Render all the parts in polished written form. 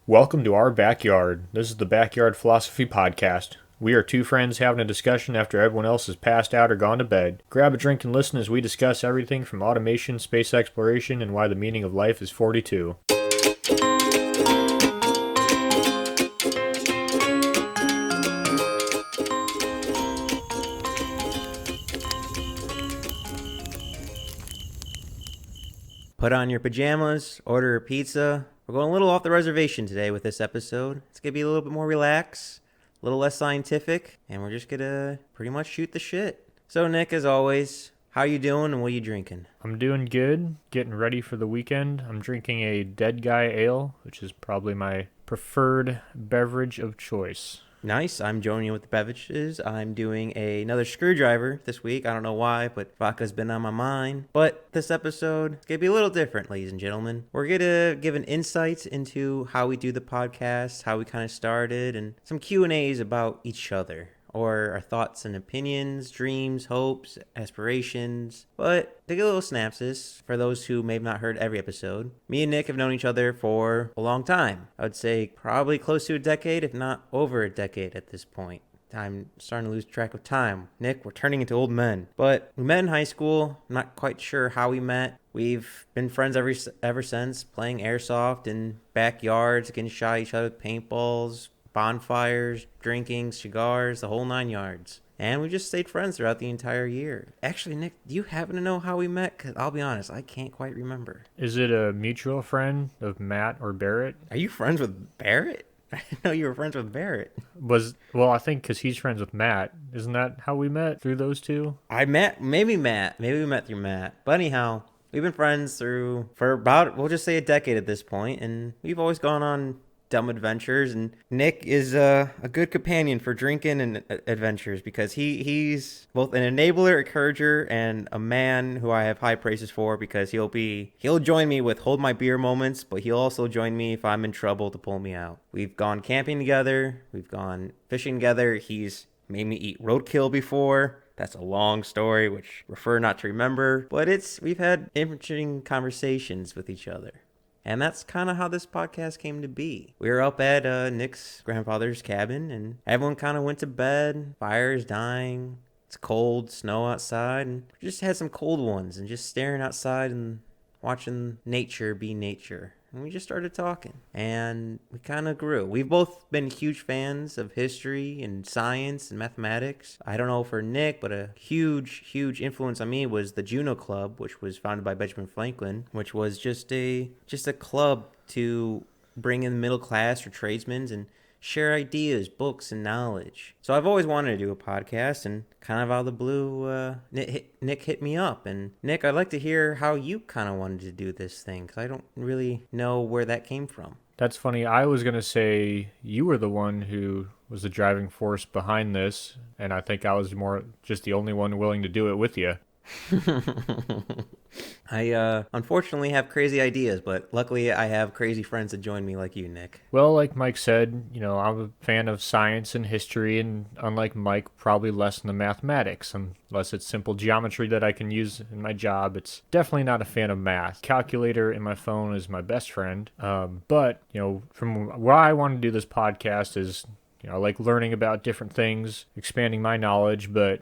Welcome to our backyard. This is the Backyard Philosophy Podcast. We are two friends having a discussion after everyone else has passed out or gone to bed. Grab a drink and listen as we discuss everything from automation, space exploration, and why the meaning of life is 42. Put on your pajamas, order a pizza. We're going a little off the reservation today with this episode. It's going to be a little bit more relaxed, a little less scientific, and we're just going to pretty much shoot the shit. So, Nick, as always, how you doing and what are you drinking? I'm doing good, getting ready for the weekend. I'm drinking a Dead Guy Ale, which is probably my preferred beverage of choice. Nice. I'm joining you with the beverages. I'm doing another screwdriver this week. I don't know why, but vodka's been on my mind. But this episode is going to be a little different, ladies and gentlemen. We're going to give an insight into how we do the podcast, how we kind of started, and some Q&As about each other. Or our thoughts and opinions, dreams, hopes, aspirations. But to get a little synopsis, for those who may have not heard every episode, me and Nick have known each other for a long time. I would say probably close to a decade, if not over a decade at this point. I'm starting to lose track of time. Nick, we're turning into old men. But we met in high school. I'm not quite sure how we met. We've been friends ever since, playing airsoft in backyards, getting shot at each other with paintballs, bonfires, drinking, cigars, the whole 9 yards. And we just stayed friends throughout the entire year. Actually, Nick, do you happen to know how we met? Because I'll be honest, I can't quite remember. Is it a mutual friend of Matt or Barrett? Are you friends with Barrett? I didn't know you were friends with Barrett. I think because he's friends with Matt. Isn't that how we met, through those two? Maybe we met through Matt. But anyhow, we've been friends for about, we'll just say a decade at this point, and we've always gone on dumb adventures, and Nick is a good companion for drinking and adventures because he's both an enabler, encourager, and a man who I have high praises for because he'll join me with hold my beer moments, but he'll also join me if I'm in trouble to pull me out. We've gone camping together, we've gone fishing together, he's made me eat roadkill before. That's a long story, which prefer not to remember, but we've had interesting conversations with each other. And that's kind of how this podcast came to be. We were up at Nick's grandfather's cabin, and everyone kind of went to bed. Fire's dying. It's cold, snow outside, and we just had some cold ones and just staring outside and watching nature be nature. And we just started talking, and we kind of grew. We've both been huge fans of history and science and mathematics. I don't know for Nick, but a huge influence on me was the Juno Club, which was founded by Benjamin Franklin, which was just a club to bring in the middle class or tradesmen and share ideas, books, and knowledge. So I've always wanted to do a podcast, and kind of out of the blue, Nick hit me up. And Nick, I'd like to hear how you kind of wanted to do this thing, because I don't really know where that came from. That's funny. I was going to say you were the one who was the driving force behind this, and I think I was more just the only one willing to do it with you. I unfortunately have crazy ideas, but luckily I have crazy friends that join me like you, Nick. Well, like Mike said, I'm a fan of science and history, and unlike Mike, probably less in the mathematics, unless it's simple geometry that I can use in my job. It's definitely not a fan of math. Calculator in my phone is my best friend. But from why I want to do this podcast is, I like learning about different things, expanding my knowledge, but,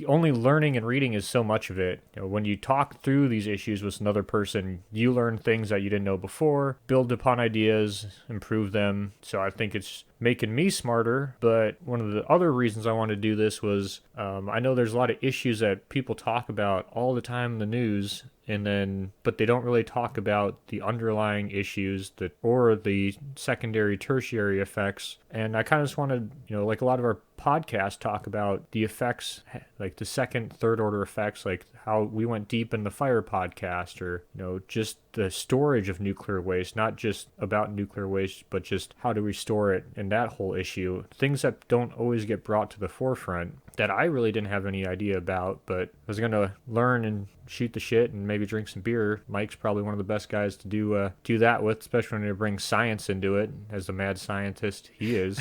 only learning and reading is so much of it. When you talk through these issues with another person, you learn things that you didn't know before, build upon ideas, improve them. So I think it's making me smarter. But one of the other reasons I wanted to do this was I know there's a lot of issues that people talk about all the time in the news, but they don't really talk about the underlying issues or the secondary, tertiary effects. And I kind of just wanted, like a lot of our podcasts talk about the effects, like the second, third order effects, like how we went deep in the fire podcast, or, just the storage of nuclear waste, not just about nuclear waste, but just how do we store it, and that whole issue. Things that don't always get brought to the forefront that I really didn't have any idea about, but I was going to learn and shoot the shit and maybe drink some beer. Mike's probably one of the best guys to do that with, especially when you bring science into it, as the mad scientist he is.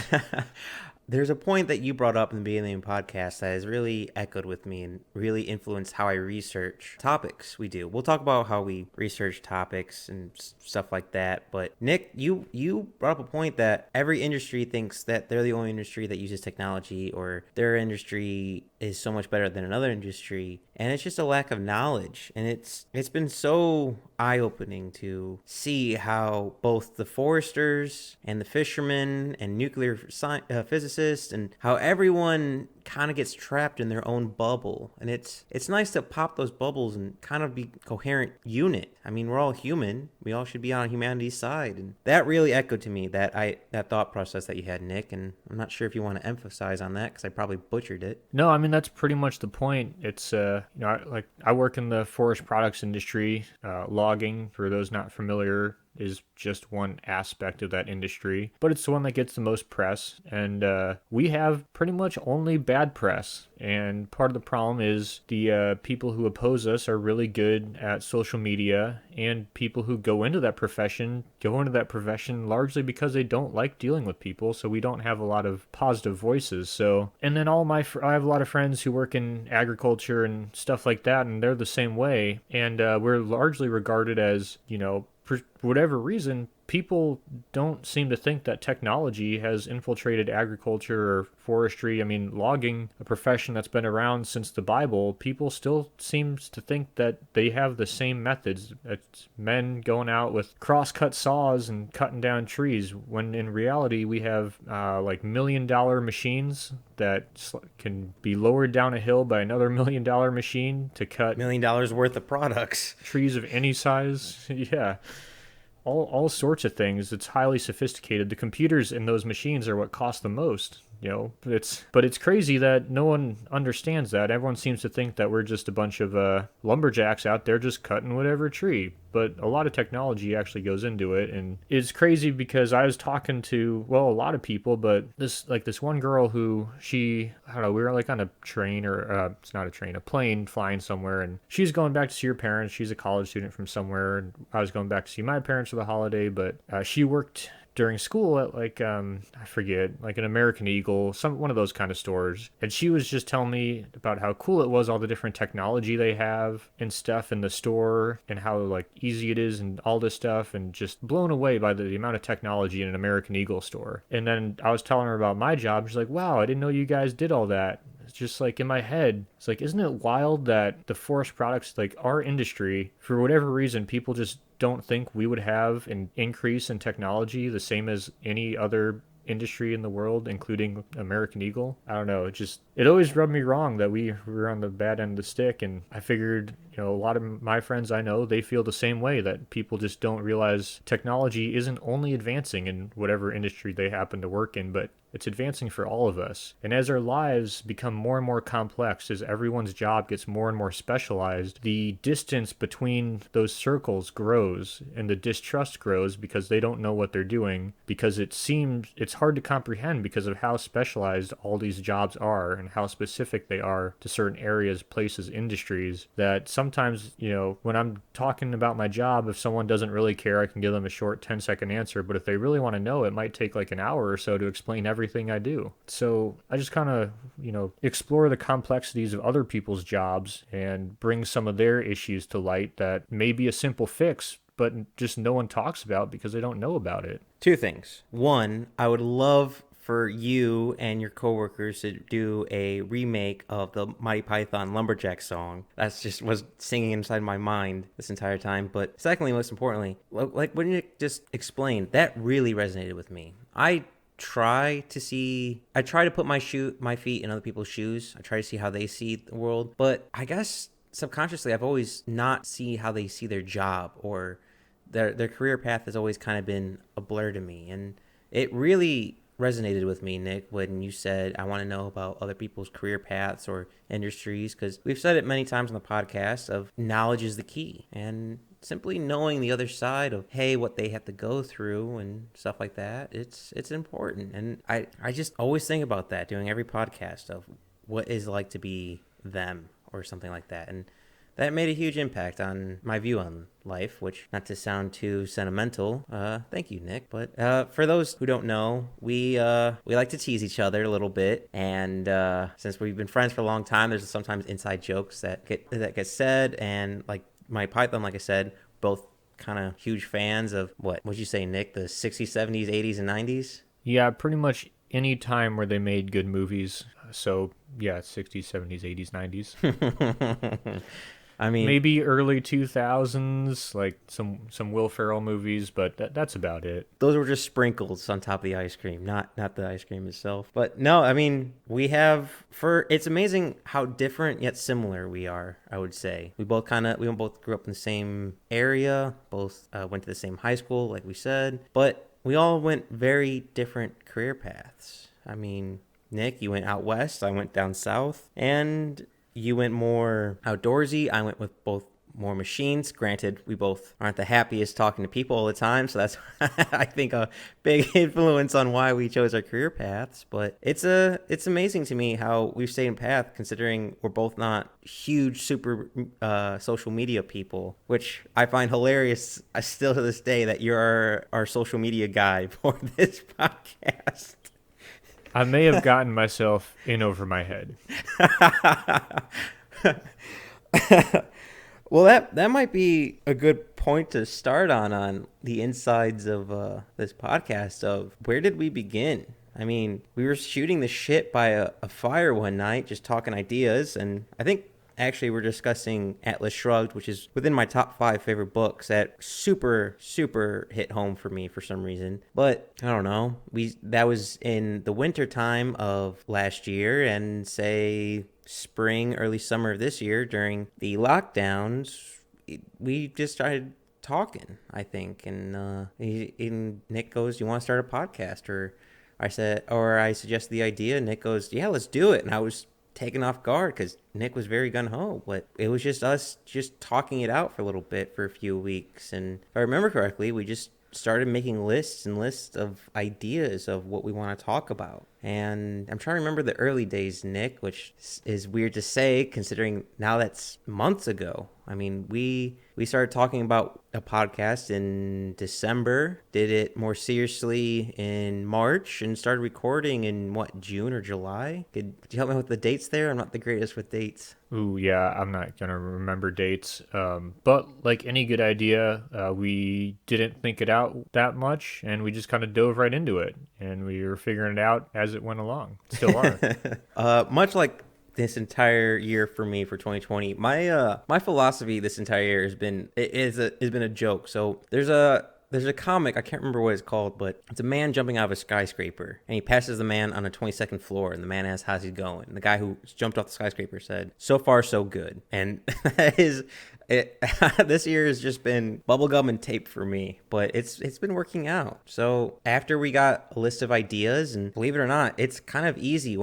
there's a point that you brought up in the beginning of the podcast that has really echoed with me and really influenced how I research topics we do. We'll talk about how we research topics and stuff like that. But Nick, you brought up a point that every industry thinks that they're the only industry that uses technology, or their industry is so much better than another industry, and it's just a lack of knowledge. And it's been so eye-opening to see how both the foresters and the fishermen and nuclear physicists, and how everyone kind of gets trapped in their own bubble. And it's nice to pop those bubbles and kind of be coherent unit. I mean, we're all human. We all should be on humanity's side. And that really echoed to me, that thought process that you had, Nick. And I'm not sure if you want to emphasize on that, because I probably butchered it. No, I mean, that's pretty much the point. It's, I work in the forest products industry. Logging, for those not familiar, is just one aspect of that industry, but it's the one that gets the most press, and we have pretty much only bad press. And part of the problem is the people who oppose us are really good at social media, and people who go into that profession largely because they don't like dealing with people, so we don't have a lot of positive voices. So, and then I have a lot of friends who work in agriculture and stuff like that, and they're the same way, and we're largely regarded as, for whatever reason, people don't seem to think that technology has infiltrated agriculture or forestry. I mean, logging, a profession that's been around since the Bible, people still seems to think that they have the same methods. It's men going out with cross-cut saws and cutting down trees, when in reality we have like $1 million machines that can be lowered down a hill by another $1 million machine to cut $1 million worth of products. Trees of any size. Yeah. All sorts of things. It's highly sophisticated. The computers in those machines are what cost the most. But it's crazy that no one understands that. Everyone seems to think that we're just a bunch of lumberjacks out there just cutting whatever tree. But a lot of technology actually goes into it, and it's crazy because I was talking to, well, a lot of people, but this one girl who I don't know, we were like on a train, or it's not a train, a plane flying somewhere, and she's going back to see her parents. She's a college student from somewhere, and I was going back to see my parents for the holiday, but she worked during school at I forget, like an American Eagle, one of those kind of stores. And she was just telling me about how cool it was, all the different technology they have and stuff in the store, and how like easy it is and all this stuff, and just blown away by the amount of technology in an American Eagle store. And then I was telling her about my job. She's like, wow, I didn't know you guys did all that. It's just like in my head, it's like, isn't it wild that the forest products, like our industry, for whatever reason, people just don't think we would have an increase in technology the same as any other industry in the world, including American Eagle. I don't know. It always rubbed me wrong that we were on the bad end of the stick. And I figured, a lot of my friends I know, they feel the same way, that people just don't realize technology isn't only advancing in whatever industry they happen to work in, but it's advancing for all of us. And as our lives become more and more complex, as everyone's job gets more and more specialized, the distance between those circles grows, and the distrust grows because they don't know what they're doing, because it's hard to comprehend because of how specialized all these jobs are and how specific they are to certain areas, places, industries, that sometimes, when I'm talking about my job, if someone doesn't really care, I can give them a short 10-second answer. But if they really want to know, it might take like an hour or so to explain everything I do. So I just kind of, explore the complexities of other people's jobs and bring some of their issues to light that may be a simple fix, but just no one talks about because they don't know about it. Two things. One, I would love for you and your coworkers to do a remake of the Mighty Python Lumberjack song. That's just was singing inside my mind this entire time. But secondly, most importantly, like when you just explained, that really resonated with me. I try to put my feet in other people's shoes. I try to see how they see the world, but I guess subconsciously I've always not seen how they see their job, or their career path has always kind of been a blur to me. And it really resonated with me, Nick, when you said, I want to know about other people's career paths or industries, because we've said it many times on the podcast of knowledge is the key, and simply knowing the other side of, hey, what they have to go through and stuff like that, it's important. And I just always think about that doing every podcast of what is like to be them or something like that. And that made a huge impact on my view on life, which, not to sound too sentimental, thank you, Nick. But for those who don't know, we like to tease each other a little bit, and since we've been friends for a long time, there's sometimes inside jokes that get said, and like my Python, like I said, both kind of huge fans of what would you say, Nick, the 60s, 70s, 80s, and 90s? Yeah, pretty much any time where they made good movies. So, yeah, 60s, 70s, 80s, 90s. I mean, Maybe early 2000s, like some Will Ferrell movies, but that's about it. those were just sprinkles on top of the ice cream, not the ice cream itself. But no, I mean, it's amazing how different yet similar we are, I would say. We both grew up in the same area, both went to the same high school, like we said, but we all went very different career paths. I mean, Nick, you went out west, I went down south, and you went more outdoorsy. I went with both more machines. Granted, we both aren't the happiest talking to people all the time, so that's I think a big influence on why we chose our career paths. But it's amazing to me how we've stayed in path, considering we're both not huge super social media people, which I find hilarious still to this day that you're our social media guy for this podcast. I may have gotten myself in over my head. Well, that might be a good point to start on the insides of this podcast of where did we begin? I mean, we were shooting the shit by a fire one night, just talking ideas, and I think actually we're discussing Atlas Shrugged, which is within my top 5 favorite books that super, super hit home for me for some reason. But I don't know. That was in the winter time of last year, and say spring, early summer of this year during the lockdowns, we just started talking, I think. And Nick goes, "You want to start a podcast?" Or I suggest the idea. Nick goes, "Yeah, let's do it." And I was taken off guard because Nick was very gung-ho, but it was just us just talking it out for a little bit for a few weeks. And if I remember correctly, we just started making lists and lists of ideas of what we want to talk about. And I'm trying to remember the early days, Nick, which is weird to say considering now that's months ago. I mean, we started talking about a podcast in December, did it more seriously in March, and started recording in, June or July? Could you help me with the dates there? I'm not the greatest with dates. Ooh, yeah, I'm not going to remember dates. But like any good idea, we didn't think it out that much, and we just kind of dove right into it. And we were figuring it out as it went along. Still are. Much like this entire year for me for 2020, my philosophy this entire year has been a joke. So there's a comic, I can't remember what it's called, but it's a man jumping out of a skyscraper, and he passes the man on a 22nd floor, and the man asks how's he going. And the guy who jumped off the skyscraper said, "So far, so good." And that is it. This year has just been bubblegum and tape for me, but it's been working out. So after we got a list of ideas, and believe it or not, it's kind of easy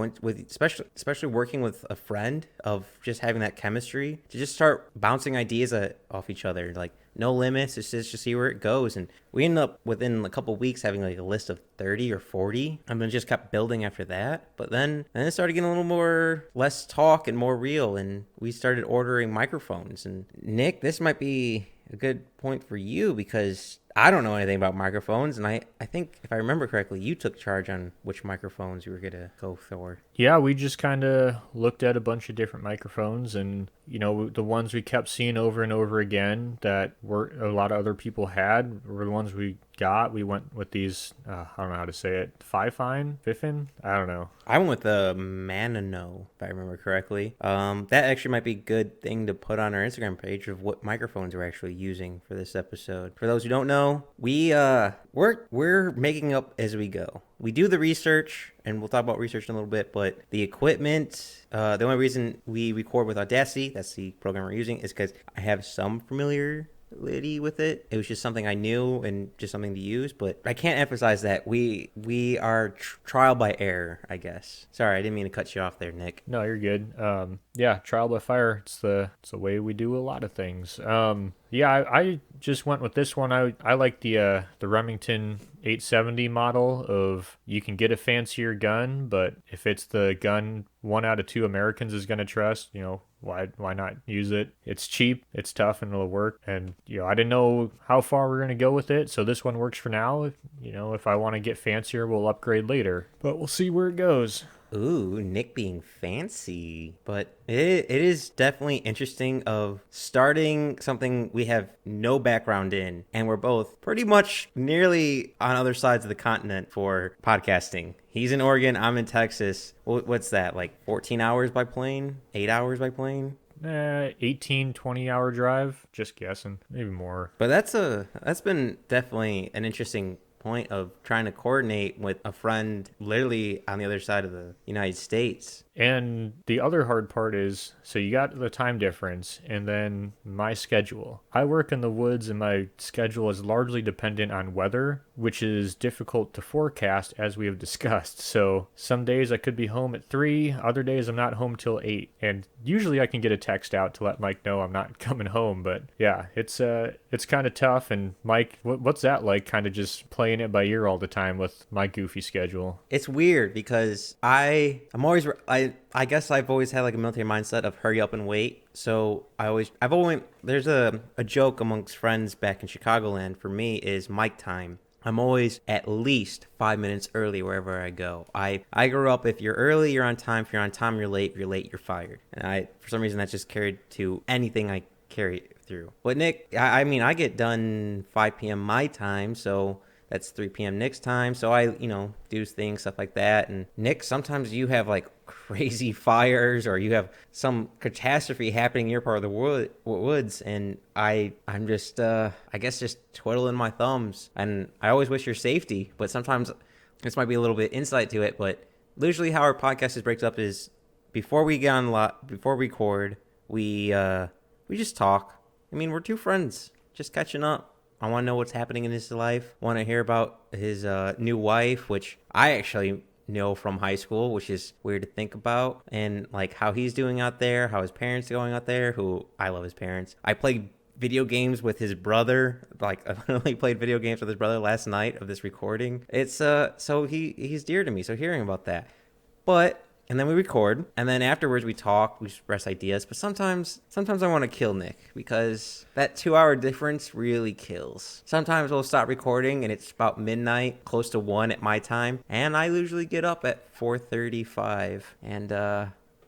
especially working with a friend, of just having that chemistry to just start bouncing ideas off each other, like no limits. It's just to see where it goes. And we ended up within a couple of weeks having like a list of 30 or 40. And then just kept building after that. But then it started getting a little more less talk and more real. And we started ordering microphones. And Nick, this might be a good point for you because I don't know anything about microphones, and I think if I remember correctly, you took charge on which microphones you were going to go for. Yeah, we just kind of looked at a bunch of different microphones, and the ones we kept seeing over and over again that a lot of other people had were the ones we got. We went with these, I don't know how to say it, Fiffin? I don't know. I went with the Manano, if I remember correctly. That actually might be a good thing to put on our Instagram page of what microphones we're actually using for this episode. For those who don't know, we're making up as we go. We do the research, and we'll talk about research in a little bit, but the equipment, the only reason we record with Audacity, that's the program we're using, is because I have some familiarity with it. It was just something I knew and just something to use, but I can't emphasize that we are trial by error, I guess. Sorry, I didn't mean to cut you off there, Nick. No, you're good. Yeah, trial by fire. It's the way we do a lot of things. Yeah, I just went with this one. I like the Remington 870 model of you can get a fancier gun, but if it's the gun one out of two Americans is gonna trust, why not use it? It's cheap, it's tough, and it'll work. And I didn't know how far we're gonna go with it, so this one works for now. If I want to get fancier, we'll upgrade later, but we'll see where it goes. Ooh, Nick being fancy. But it is definitely interesting of starting something we have no background in, and we're both pretty much nearly on other sides of the continent for podcasting. He's in Oregon, I'm in Texas. What's that, like 14 hours by plane? 8 hours by plane? 18, 20 hour drive, just guessing, maybe more. But that's been definitely an interesting point of trying to coordinate with a friend literally on the other side of the United States. And the other hard part is, so you got the time difference and then my schedule. I work in the woods and my schedule is largely dependent on weather, which is difficult to forecast as we have discussed. So some days I could be home at 3, other days I'm not home till 8. And usually I can get a text out to let Mike know I'm not coming home, but yeah, it's kind of tough. And Mike, what's that like, kind of just playing it by ear all the time with my goofy schedule? It's weird because I guess I've always had like a military mindset of hurry up and wait. So I've always, there's a joke amongst friends back in Chicagoland for me is Mike time. I'm always at least 5 minutes early wherever I go. I grew up, if you're early, you're on time. If you're on time, you're late. If you're late, you're fired. And for some reason, that's just carried to anything I carry through. But Nick, I mean, I get done 5 p.m. my time, so that's 3 p.m. Nick's time. So I, do things, stuff like that. And Nick, sometimes you have like crazy fires or you have some catastrophe happening in your part of the woods. And I'm just, I guess, just twiddling my thumbs. And I always wish your safety. But sometimes this might be a little bit insight to it. But usually how our podcast is breaks up is before we get on before we record, we just talk. I mean, we're two friends just catching up. I want to know what's happening in his life. Want to hear about his new wife, which I actually know from high school, which is weird to think about, and like how he's doing out there, how his parents are going out there, who I love his parents. I played video games with his brother. Like I literally played video games with his brother last night of this recording. It's so he's dear to me. So hearing about that. And then we record, and then afterwards we talk, we express ideas. But sometimes I want to kill Nick because that 2-hour difference really kills. Sometimes we'll stop recording, and it's about midnight, close to 1 at my time, and I usually get up at 4:35. And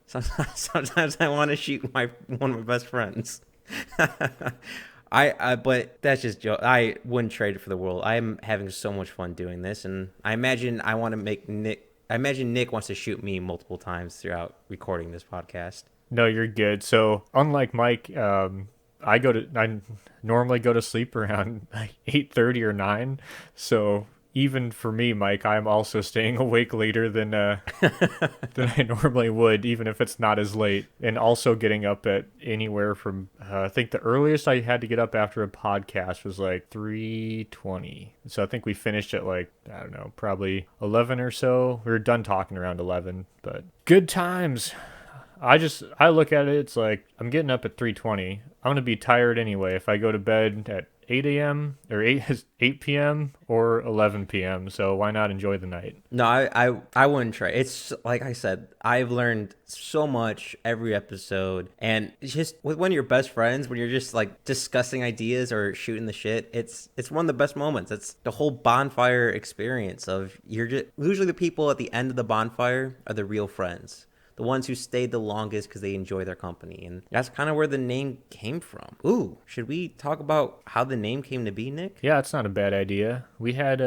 sometimes I want to shoot one of my best friends. But that's just joke. I wouldn't trade it for the world. I'm having so much fun doing this, and I imagine Nick wants to shoot me multiple times throughout recording this podcast. No, you're good. So unlike Mike, I normally go to sleep around like 8:30 or 9. So even for me, Mike, I'm also staying awake later than than I normally would, even if it's not as late. And also getting up at anywhere from I think the earliest I had to get up after a podcast was like 3:20. So I think we finished at like, I don't know, probably 11 or so. We were done talking around 11, but good times. I look at it, it's like I'm getting up at 3:20. I'm going to be tired anyway if I go to bed at 8 a.m. or 8 p.m. or 11 p.m. So why not enjoy the night? No, I wouldn't try. It's like I said, I've learned so much every episode, and it's just with one of your best friends when you're just like discussing ideas or shooting the shit. It's one of the best moments. It's the whole bonfire experience of usually the people at the end of the bonfire are the real friends. The ones who stayed the longest because they enjoy their company. And that's kind of where the name came from. Ooh, should we talk about how the name came to be, Nick? Yeah, it's not a bad idea. We had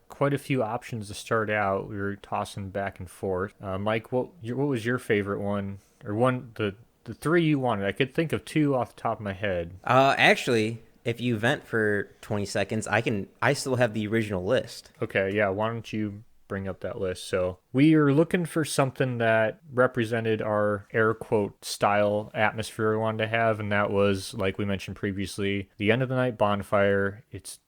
quite a few options to start out. We were tossing back and forth. Mike, what was your favorite one? Or the 3 you wanted? I could think of 2 off the top of my head. Actually, if you vent for 20 seconds, I still have the original list. Okay, yeah, why don't you bring up that list. So we are looking for something that represented our air quote style atmosphere we wanted to have, and that was, like we mentioned previously, the end of the night bonfire.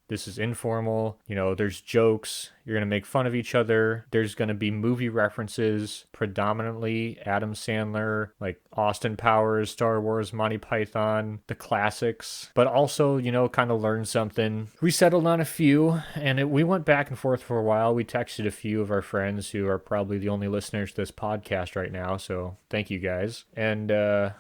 This is informal, there's jokes, You're going to make fun of each other. There's going to be movie references, predominantly Adam Sandler, like Austin Powers, Star Wars, Monty Python, the classics, but also, kind of learn something. We settled on a few, and we went back and forth for a while. We texted a few of our friends who are probably the only listeners to this podcast right now, so thank you guys. And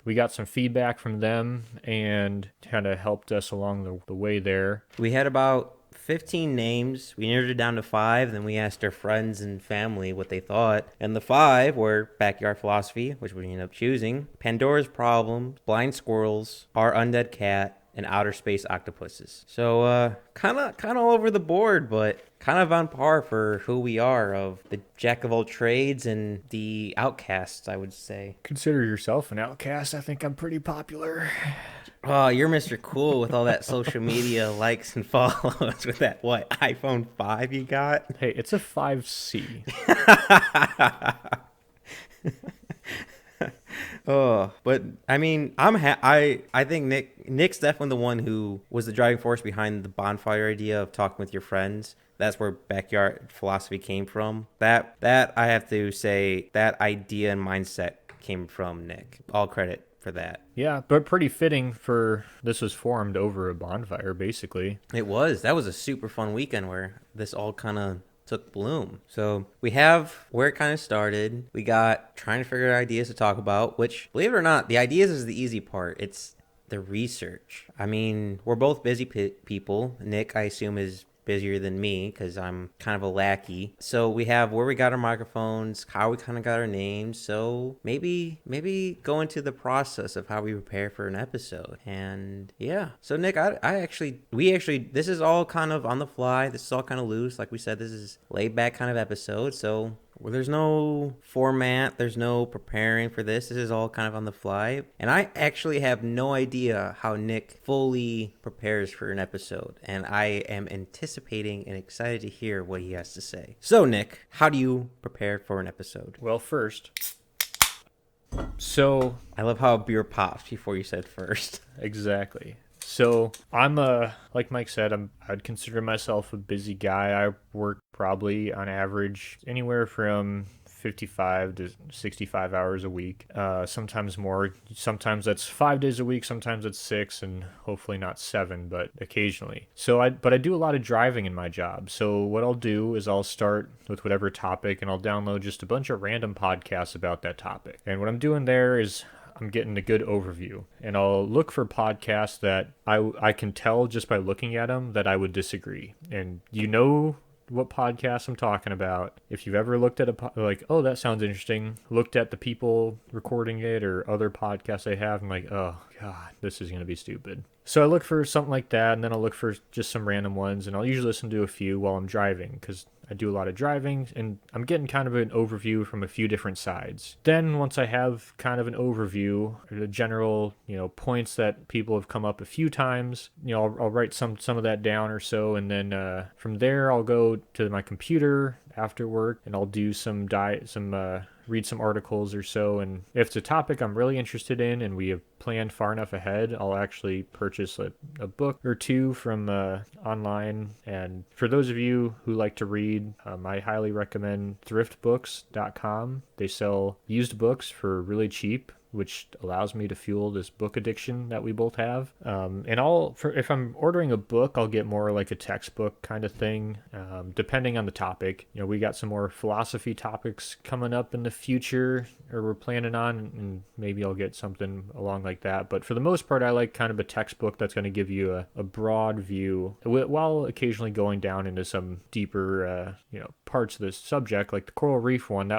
we got some feedback from them and kind of helped us along the way there. We had about 15 names. We narrowed it down to 5. Then we asked our friends and family what they thought. And the 5 were Backyard Philosophy, which we ended up choosing, Pandora's Problem, Blind Squirrels, Our Undead Cat, and Outer Space Octopuses. So kind of all over the board, but kind of on par for who we are, of the jack of all trades and the outcasts, I would say. Consider yourself an outcast. I think I'm pretty popular. Oh, you're Mr. Cool with all that social media likes and follows with that, iPhone 5 you got? Hey, it's a 5C. Oh, but I mean, I think Nick's definitely the one who was the driving force behind the bonfire idea of talking with your friends. That's where Backyard Philosophy came from. That I have to say, that idea and mindset came from Nick. All credit for that. Yeah, but pretty fitting for this was formed over a bonfire, basically. It was. That was a super fun weekend where this all kind of took bloom. So we have where it kind of started. We got trying to figure out ideas to talk about, which, believe it or not, the ideas is the easy part. It's the research. I mean, we're both busy people. Nick, I assume, is busier than me because I'm kind of a lackey. So we have where we got our microphones, how we kind of got our names. So maybe go into the process of how we prepare for an episode. And yeah. So Nick, we actually, this is all kind of on the fly. This is all kind of loose. Like we said, this is laid back kind of episode. So there's no format, there's no preparing for this. This is all kind of on the fly. And I actually have no idea how Nick fully prepares for an episode. And I am anticipating and excited to hear what he has to say. So, Nick, how do you prepare for an episode? Well, first, so I love how a beer pops before you said first. Exactly. So I'm like Mike said, I'd consider myself a busy guy. I work probably on average anywhere from 55 to 65 hours a week. Sometimes more. Sometimes that's 5 days a week. Sometimes it's 6, and hopefully not 7, but occasionally. So I do a lot of driving in my job. So what I'll do is I'll start with whatever topic, and I'll download just a bunch of random podcasts about that topic. And what I'm doing there is I'm getting a good overview, and I'll look for podcasts that I can tell just by looking at them that I would disagree. And what podcast I'm talking about. If you've ever looked at oh, that sounds interesting, looked at the people recording it or other podcasts they have, and like, oh God, this is going to be stupid. So I look for something like that, and then I'll look for just some random ones, and I'll usually listen to a few while I'm driving, because I do a lot of driving, and I'm getting kind of an overview from a few different sides. Then once I have kind of an overview, or the general, points that people have come up a few times, I'll write some of that down or so, and then from there I'll go to my computer after work, and I'll do read some articles or so, and if it's a topic I'm really interested in and we have planned far enough ahead, I'll actually purchase a book or two from online. And for those of you who like to read, I highly recommend thriftbooks.com. They sell used books for really cheap, which allows me to fuel this book addiction that we both have. And if I'm ordering a book, I'll get more like a textbook kind of thing, depending on the topic. We got some more philosophy topics coming up in the future, or we're planning on, and maybe I'll get something along like that. But for the most part, I like kind of a textbook that's going to give you a broad view, while occasionally going down into some deeper, parts of the subject, like the coral reef one.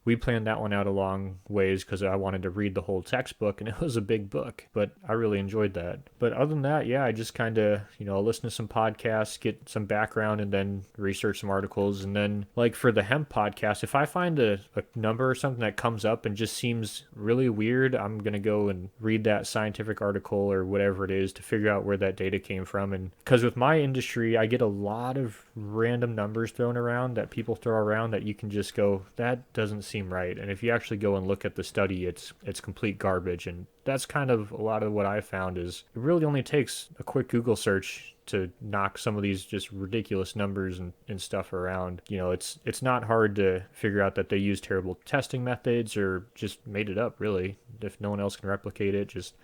We planned that one out a long ways because I wanted to read the whole textbook, and it was a big book, but I really enjoyed that. But other than that, yeah, I just kind of, I'll listen to some podcasts, get some background, and then research some articles. And then, like for the hemp podcast, if I find a number or something that comes up and just seems really weird, I'm going to go and read that scientific article or whatever it is to figure out where that data came from. And because with my industry, I get a lot of random numbers thrown around that people throw around that you can just go, that doesn't seem right. And if you actually go and look at the study, it's complete garbage. And that's kind of a lot of what I found is it really only takes a quick Google search to knock some of these just ridiculous numbers and stuff around. It's not hard to figure out that they use terrible testing methods or just made it up, really. If no one else can replicate it, just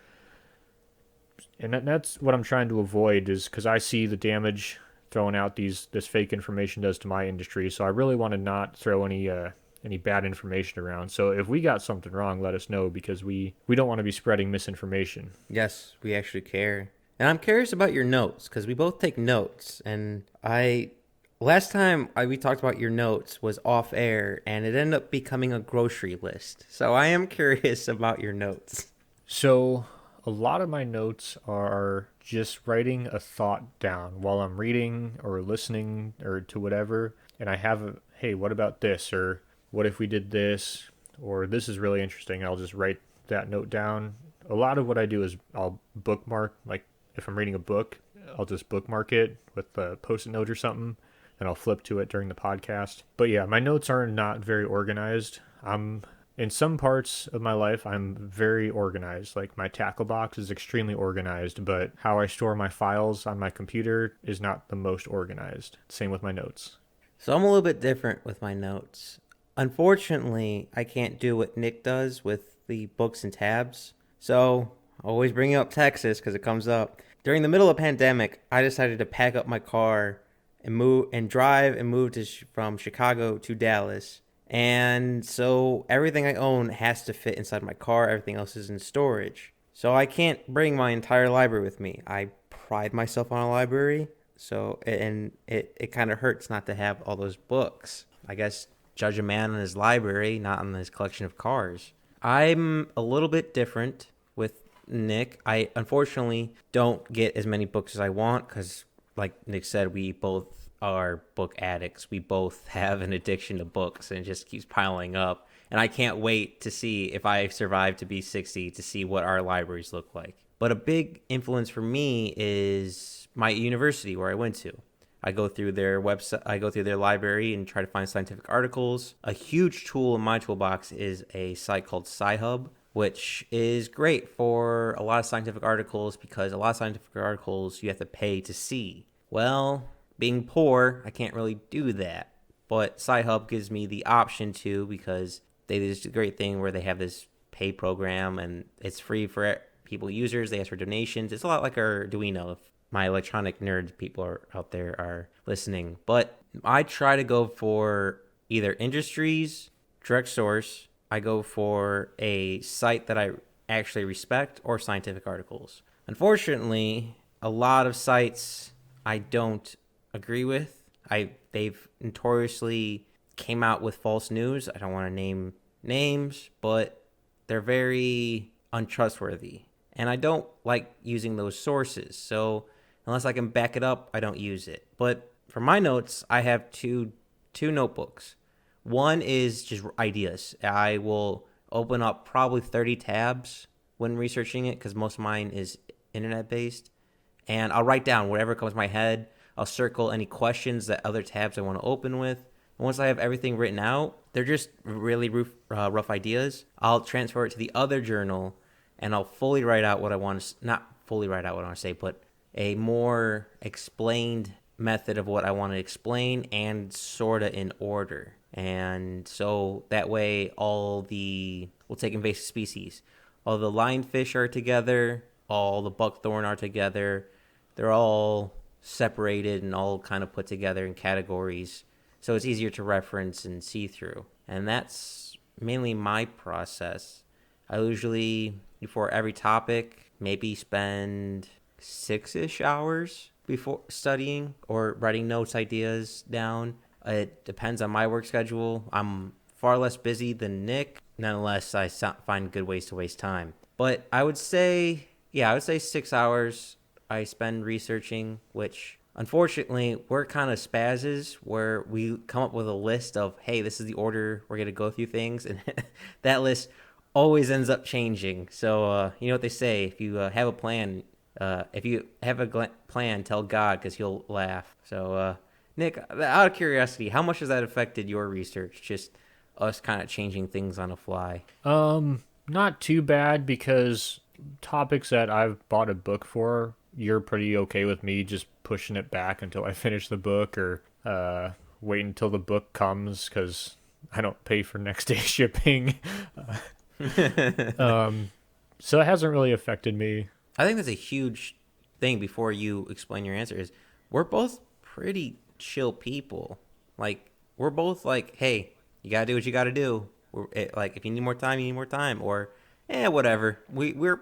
and that's what I'm trying to avoid, is because I see the damage throwing out this fake information does to my industry. So I really want to not throw any bad information around. So if we got something wrong, let us know, because we don't want to be spreading misinformation. Yes, we actually care. And I'm curious about your notes, because we both take notes. And last time we talked about your notes was off air, and it ended up becoming a grocery list. So I am curious about your notes. So a lot of my notes are just writing a thought down while I'm reading or listening or to whatever. And I have hey, what about this? Or what if we did this? Or this is really interesting. I'll just write that note down. A lot of what I do is I'll bookmark, like if I'm reading a book, I'll just bookmark it with a post-it note or something, and I'll flip to it during the podcast. But yeah, my notes are not very organized. In some parts of my life, I'm very organized. Like my tackle box is extremely organized, but how I store my files on my computer is not the most organized. Same with my notes. So I'm a little bit different with my notes. Unfortunately, I can't do what Nick does with the books and tabs. So always bring up Texas because it comes up. During the middle of the pandemic, I decided to pack up my car and move from Chicago to Dallas. And so everything I own has to fit inside my car. Everything else is in storage. So I can't bring my entire library with me. I pride myself on a library. So, and it kind of hurts not to have all those books. I guess judge a man on his library, not on his collection of cars. I'm a little bit different with Nick. I unfortunately don't get as many books as I want because, like Nick said, we both are book addicts. We both have an addiction to books, and it just keeps piling up. And I can't wait to see, if I survive to be 60, to see what our libraries look like. But a big influence for me is my university where I went to. I go through their website, I go through their library and try to find scientific articles. A huge tool in my toolbox is a site called Sci-Hub, which is great for a lot of scientific articles because a lot of scientific articles you have to pay to see. Well, being poor, I can't really do that. But Sci-Hub gives me the option to, because they do this great thing where they have this pay program and it's free for people users. They ask for donations. It's a lot like our Arduino, if my electronic nerd people are out there are listening. But I try to go for either industries, direct source. I go for a site that I actually respect, or scientific articles. Unfortunately, a lot of sites I don't agree with. They've notoriously came out with false news. I don't want to name names, but they're very untrustworthy. And I don't like using those sources. So unless I can back it up, I don't use it. But for my notes, I have two notebooks. One is just ideas. I will open up probably 30 tabs when researching it because most of mine is internet-based. And I'll write down whatever comes to my head. I'll circle any questions that other tabs I want to open with. And once I have everything written out, they're just really rough ideas. I'll transfer it to the other journal, and I'll fully write out what I want to, not fully write out what I want to say, but a more explained method of what I want to explain and sort of in order. And so that way we'll take invasive species. All the lionfish are together, all the buckthorn are together. They're all separated and all kind of put together in categories. So it's easier to reference and see through. And that's mainly my process. I usually, before every topic, maybe spend 6-ish hours before studying or writing notes, ideas down. It depends on my work schedule. I'm far less busy than Nick. Nonetheless, I find good ways to waste time. But I would say 6 hours I spend researching, which unfortunately we're kind of spazzes where we come up with a list of, hey, this is the order we're going to go through things. And that list always ends up changing. So, you know what they say, if you have a plan, plan, tell God because he'll laugh. So, Nick, out of curiosity, how much has that affected your research? Just us kind of changing things on the fly. Not too bad because topics that I've bought a book for, you're pretty okay with me just pushing it back until I finish the book or wait until the book comes because I don't pay for next day shipping. um, so it hasn't really affected me. I think that's a huge thing before you explain your answer is we're both pretty chill people. Like we're both like, hey, you gotta do what you gotta do. Like if you need more time, you need more time, or whatever. We're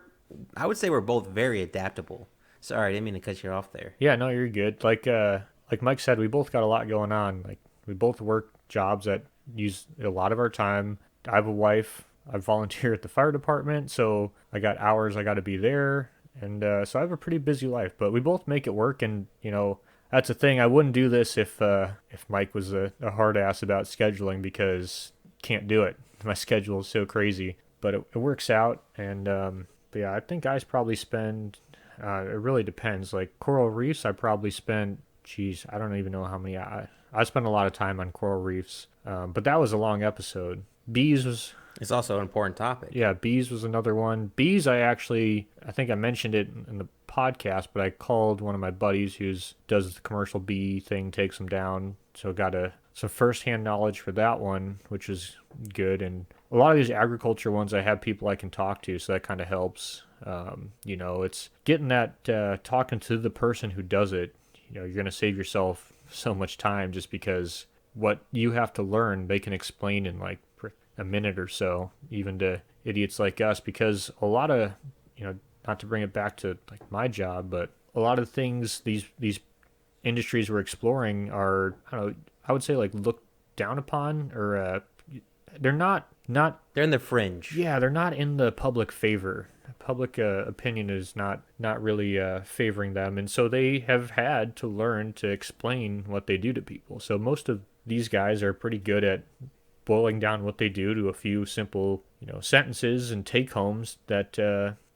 I would say we're both very adaptable. Sorry, I didn't mean to cut you off there. Yeah, no, you're good. Like Mike said, we both got a lot going on. Like we both work jobs that use a lot of our time. I have a wife. I volunteer at the fire department, so I got hours I got to be there, and so I have a pretty busy life. But we both make it work, and that's the thing. I wouldn't do this if Mike was a hard ass about scheduling because can't do it. My schedule is so crazy, but it works out, and but yeah, I think guys probably spend. It really depends. Like coral reefs, I probably spent. Geez, I don't even know how many. I spent a lot of time on coral reefs, but that was a long episode. Bees was It's also an important topic. Yeah, bees was another one. Bees, I think I mentioned it in the podcast, but I called one of my buddies who's does the commercial bee thing, takes them down. So got some firsthand knowledge for that one, which is good. And a lot of these agriculture ones, I have people I can talk to, so that kind of helps. It's getting that talking to the person who does it. You're going to save yourself so much time just because what you have to learn, they can explain in like a minute or so, even to idiots like us, because a lot of, not to bring it back to like my job, but a lot of things these industries we're exploring are, I don't know, I would say like looked down upon, or they're not They're in the fringe. yeah, they're not in the public favor. Public opinion is not really favoring them, and so they have had to learn to explain what they do to people. So most of these guys are pretty good at boiling down what they do to a few simple, sentences and take homes that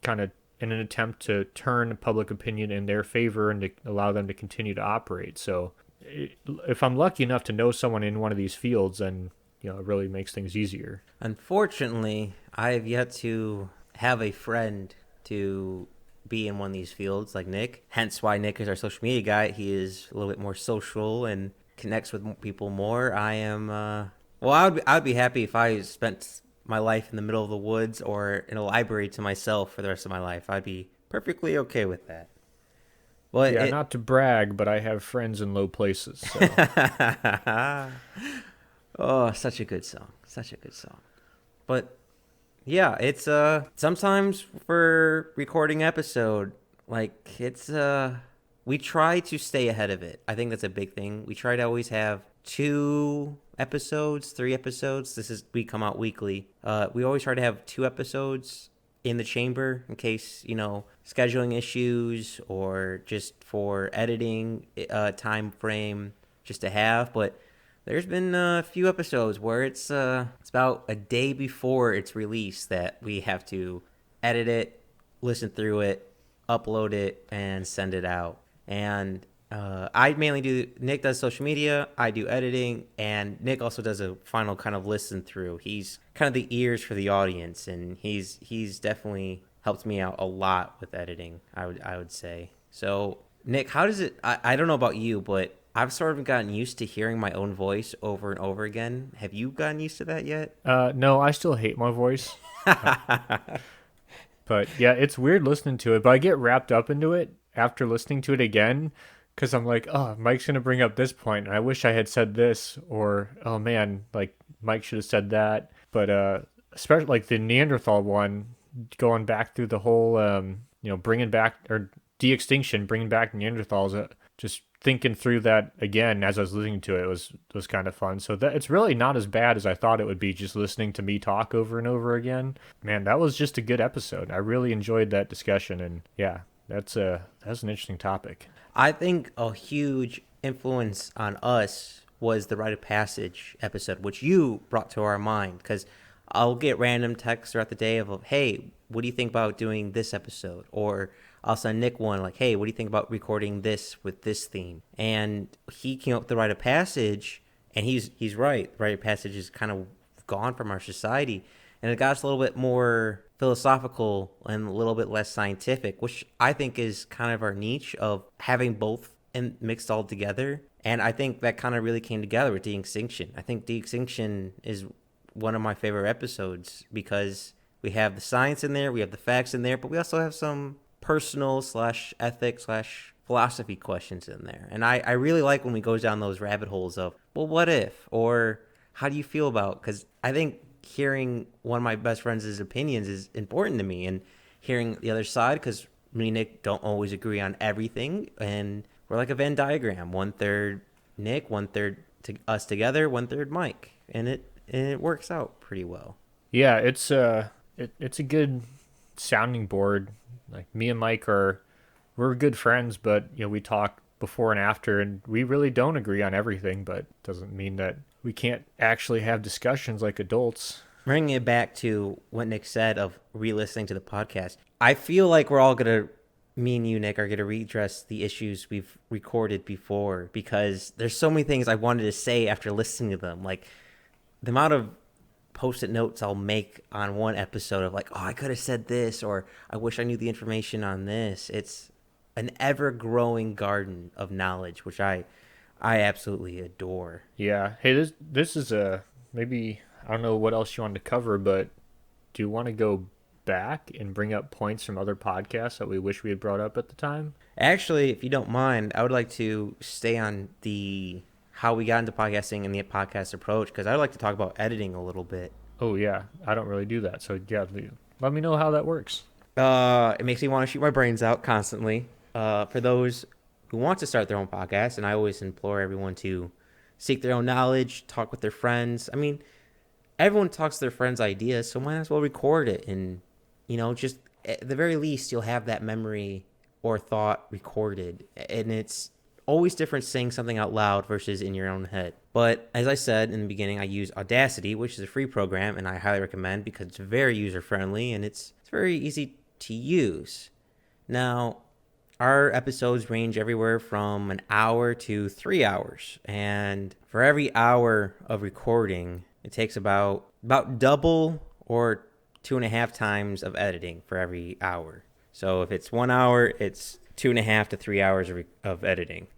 kind of in an attempt to turn public opinion in their favor and to allow them to continue to operate. So if I'm lucky enough to know someone in one of these fields, then it really makes things easier. Unfortunately, I have yet to have a friend to be in one of these fields like Nick. Hence why Nick is our social media guy. He is a little bit more social and connects with people more. I am, well, I would be happy if I spent my life in the middle of the woods or in a library to myself for the rest of my life. I'd be perfectly okay with that. Well, Yeah, not to brag, but I have friends in low places. So. Oh, such a good song. Such a good song. But yeah, it's sometimes for recording episode, like it's we try to stay ahead of it. I think that's a big thing. We try to always have 2 episodes, 3 episodes. We come out weekly. We always try to have 2 episodes in the chamber in case, scheduling issues or just for editing time frame just to have, but there's been a few episodes where it's about a day before it's released that we have to edit it, listen through it, upload it, and send it out. And I mainly Nick does social media, I do editing, and Nick also does a final kind of listen through. He's kind of the ears for the audience, and he's definitely helped me out a lot with editing, I would say. So, Nick, how does it, I don't know about you, but I've sort of gotten used to hearing my own voice over and over again. Have you gotten used to that yet? No, I still hate my voice. But yeah, it's weird listening to it, but I get wrapped up into it after listening to it again because I'm like, oh, Mike's going to bring up this point, and I wish I had said this, or, oh man, like Mike should have said that. But especially like the Neanderthal one, going back through the whole, bringing back, or de-extinction, bringing back Neanderthals, just thinking through that again as I was listening to it was kind of fun. So that it's really not as bad as I thought it would be, just listening to me talk over and over again. Man, that was just a good episode. I really enjoyed that discussion, and yeah, that's an interesting topic. I think a huge influence on us was the Rite of Passage episode, which you brought to our mind, because I'll get random texts throughout the day of, hey, what do you think about doing this episode? Or I'll send Nick one like, hey, what do you think about recording this with this theme? And he came up with the Rite of Passage, and he's right. The Rite of Passage is kind of gone from our society. and it got us a little bit more philosophical and a little bit less scientific, which I think is kind of our niche of having both and mixed all together. And I think that kind of really came together with De-Extinction. I think De-Extinction is one of my favorite episodes because we have the science in there, we have the facts in there, but we also have some personal slash ethics slash philosophy questions in there. And I really like when we go down those rabbit holes of, well, what if? Or how do you feel about? Because I think hearing one of my best friends' opinions is important to me, and hearing the other side, because me and Nick don't always agree on everything, and we're like a Venn diagram. 1/3 Nick, 1/3 to us together, 1/3 Mike, and it works out pretty well. Yeah, it's a good sounding board. Like me and Mike we're good friends, but we talk before and after, and we really don't agree on everything, but doesn't mean that we can't actually have discussions like adults. Bringing it back to what Nick said of re-listening to the podcast, I feel like we're all gonna, me and you, Nick, are gonna redress the issues we've recorded before, because there's so many things I wanted to say after listening to them. Like the amount of post-it notes I'll make on one episode of like, oh, I could have said this, or I wish I knew the information on this. It's an ever-growing garden of knowledge, which I absolutely adore. Yeah. Hey, this is maybe, I don't know what else you wanted to cover, but do you want to go back and bring up points from other podcasts that we wish we had brought up at the time? Actually, if you don't mind, I would like to stay on the how we got into podcasting and the podcast approach, because I'd like to talk about editing a little bit. Oh yeah, I don't really do that, so yeah, let me know how that works. It makes me want to shoot my brains out constantly. For those who want to start their own podcast, and I always implore everyone to seek their own knowledge, talk with their friends. I mean, everyone talks to their friends' ideas, so might as well record it. And, just at the very least, you'll have that memory or thought recorded. And it's always different saying something out loud versus in your own head. But as I said in the beginning, I use Audacity, which is a free program, and I highly recommend because it's very user-friendly and it's very easy to use. Now, our episodes range everywhere from an hour to 3 hours. And for every hour of recording, it takes about double or 2.5 times of editing for every hour. So if it's 1 hour, it's 2.5 to 3 hours of editing.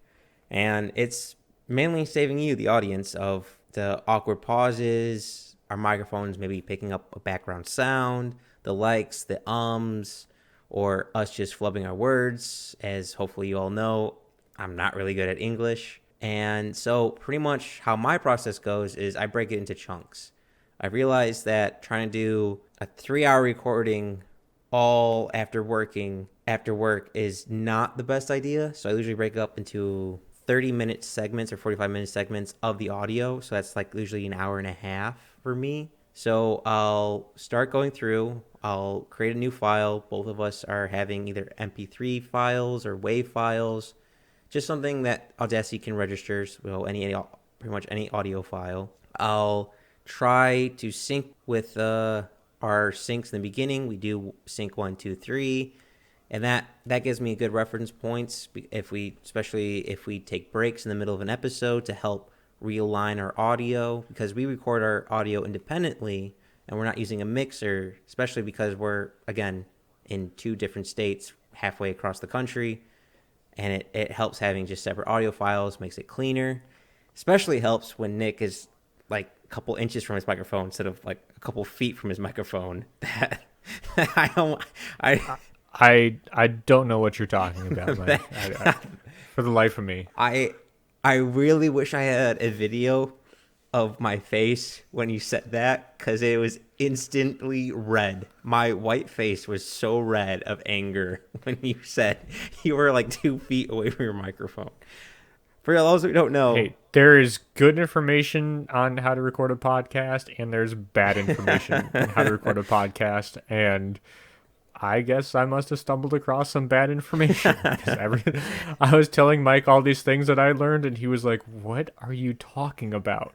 And it's mainly saving you, the audience, of the awkward pauses, our microphones maybe picking up a background sound, the likes, the ums, or us just flubbing our words. As hopefully you all know, I'm not really good at English. And so pretty much how my process goes is I break it into chunks. I realized that trying to do a 3-hour recording all after work is not the best idea. So I usually break it up into 30-minute segments or 45-minute segments of the audio. So that's like usually an hour and a half for me. So I'll start going through. I'll create a new file. Both of us are having either MP3 files or WAV files, just something that Audacity can register. So pretty much any audio file. I'll try to sync with our syncs in the beginning. We do sync 1, 2, 3, and that gives me good reference points especially if we take breaks in the middle of an episode to help realign our audio, because we record our audio independently and we're not using a mixer, especially because we're, again, in 2 different states halfway across the country, and it helps having just separate audio files, makes it cleaner. Especially helps when Nick is like a couple inches from his microphone instead of like a couple feet from his microphone. I don't know what you're talking about, Mike. For the life of me. I really wish I had a video of my face when you said that, because it was instantly red. My white face was so red of anger when you said you were like 2 feet away from your microphone. For those who don't know, hey, there is good information on how to record a podcast, and there's bad information on how to record a podcast, and I guess I must have stumbled across some bad information. I was telling Mike all these things that I learned, and he was like, "What are you talking about?"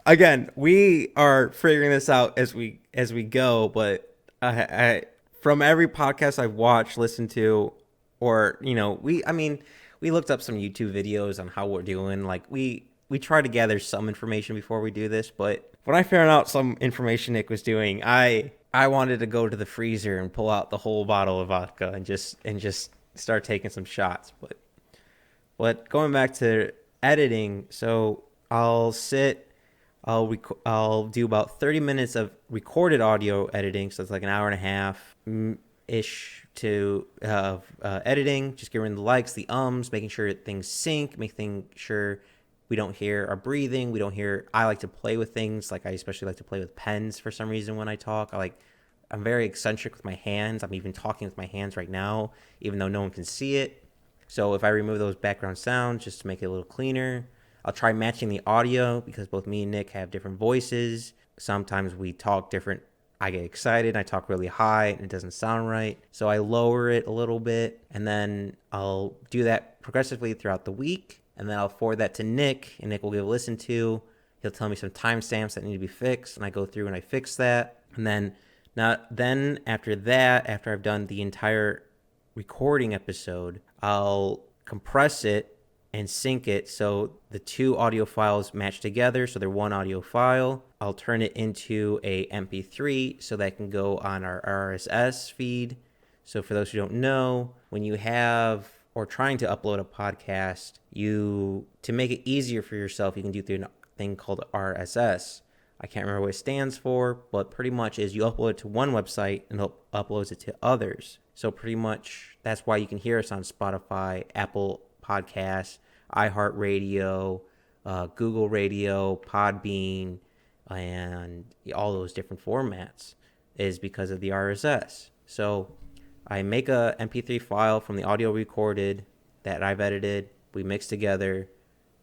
Again, we are figuring this out as we go, but from every podcast I've watched, listened to, or we looked up some YouTube videos on how we're doing. Like we we try to gather some information before we do this, but when I found out some information Nick was doing, I wanted to go to the freezer and pull out the whole bottle of vodka and just start taking some shots. But going back to editing, so I'll do about 30 minutes of recorded audio editing, so it's like an hour and a half ish to editing, just getting rid of the likes, the making sure things sync, making sure we don't hear our breathing, I like to play with things, like I especially like to play with pens for some reason when I talk. I'm very eccentric with my hands. I'm even talking with my hands right now, even though no one can see it. So if I remove those background sounds just to make it a little cleaner, I'll try matching the audio because both me and Nick have different voices. Sometimes we talk different. I get excited and I talk really high and it doesn't sound right. So I lower it a little bit and then I'll do that progressively throughout the week. And then I'll forward that to Nick and Nick will give a listen to. He'll tell me some timestamps that need to be fixed and I go through and I fix that. And then after that, after I've done the entire recording episode, I'll compress it and sync it so the two audio files match together, so they're one audio file. I'll turn it into a MP3 so that can go on our RSS feed. So for those who don't know, when you have or trying to upload a podcast, to make it easier for yourself, you can do through a thing called RSS. I can't remember what it stands for, but pretty much is you upload it to one website and it uploads it to others. So pretty much that's why you can hear us on Spotify, Apple Podcasts, iHeartRadio, Google Radio, Podbean, and all those different formats is because of the RSS. So I make a MP3 file from the audio recorded that I've edited, we mix together,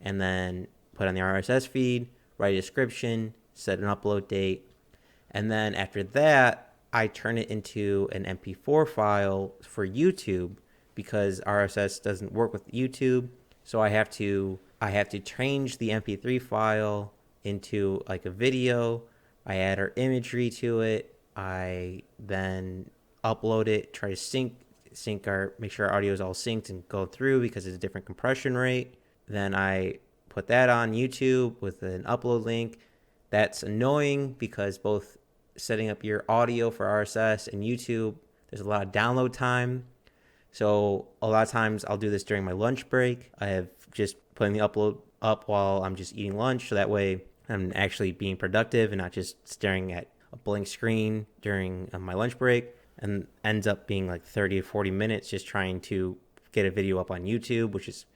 and then put on the RSS feed, write a description, set an upload date, and then after that, I turn it into an MP4 file for YouTube because RSS doesn't work with YouTube. So I have to change the MP3 file into like a video. I add our imagery to it. I then upload it, try to make sure our audio is all synced and go through because it's a different compression rate. Then I put that on YouTube with an upload link. That's annoying because both setting up your audio for RSS and YouTube, there's a lot of download time. So a lot of times I'll do this during my lunch break. I have just putting the upload up while I'm just eating lunch. So that way I'm actually being productive and not just staring at a blank screen during my lunch break, and ends up being like 30 to 40 minutes just trying to get a video up on YouTube, which is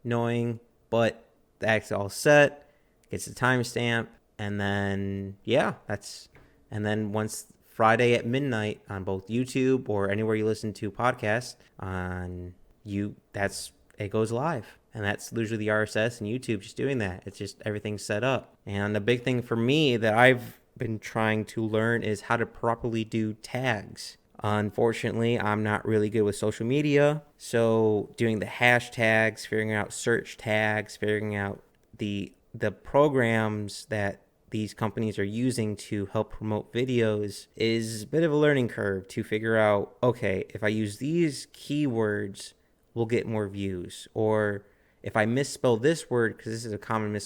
annoying, but that's all set. Gets the timestamp. And then, and then once Friday at midnight on both YouTube or anywhere you listen to podcasts it goes live. And that's usually the RSS and YouTube just doing that. It's just everything's set up. And the big thing for me that I've been trying to learn is how to properly do tags. Unfortunately, I'm not really good with social media. So doing the hashtags, figuring out search tags, figuring out the programs that these companies are using to help promote videos is a bit of a learning curve to figure out, okay, if I use these keywords, we'll get more views. Or if I misspell this word, because this is a common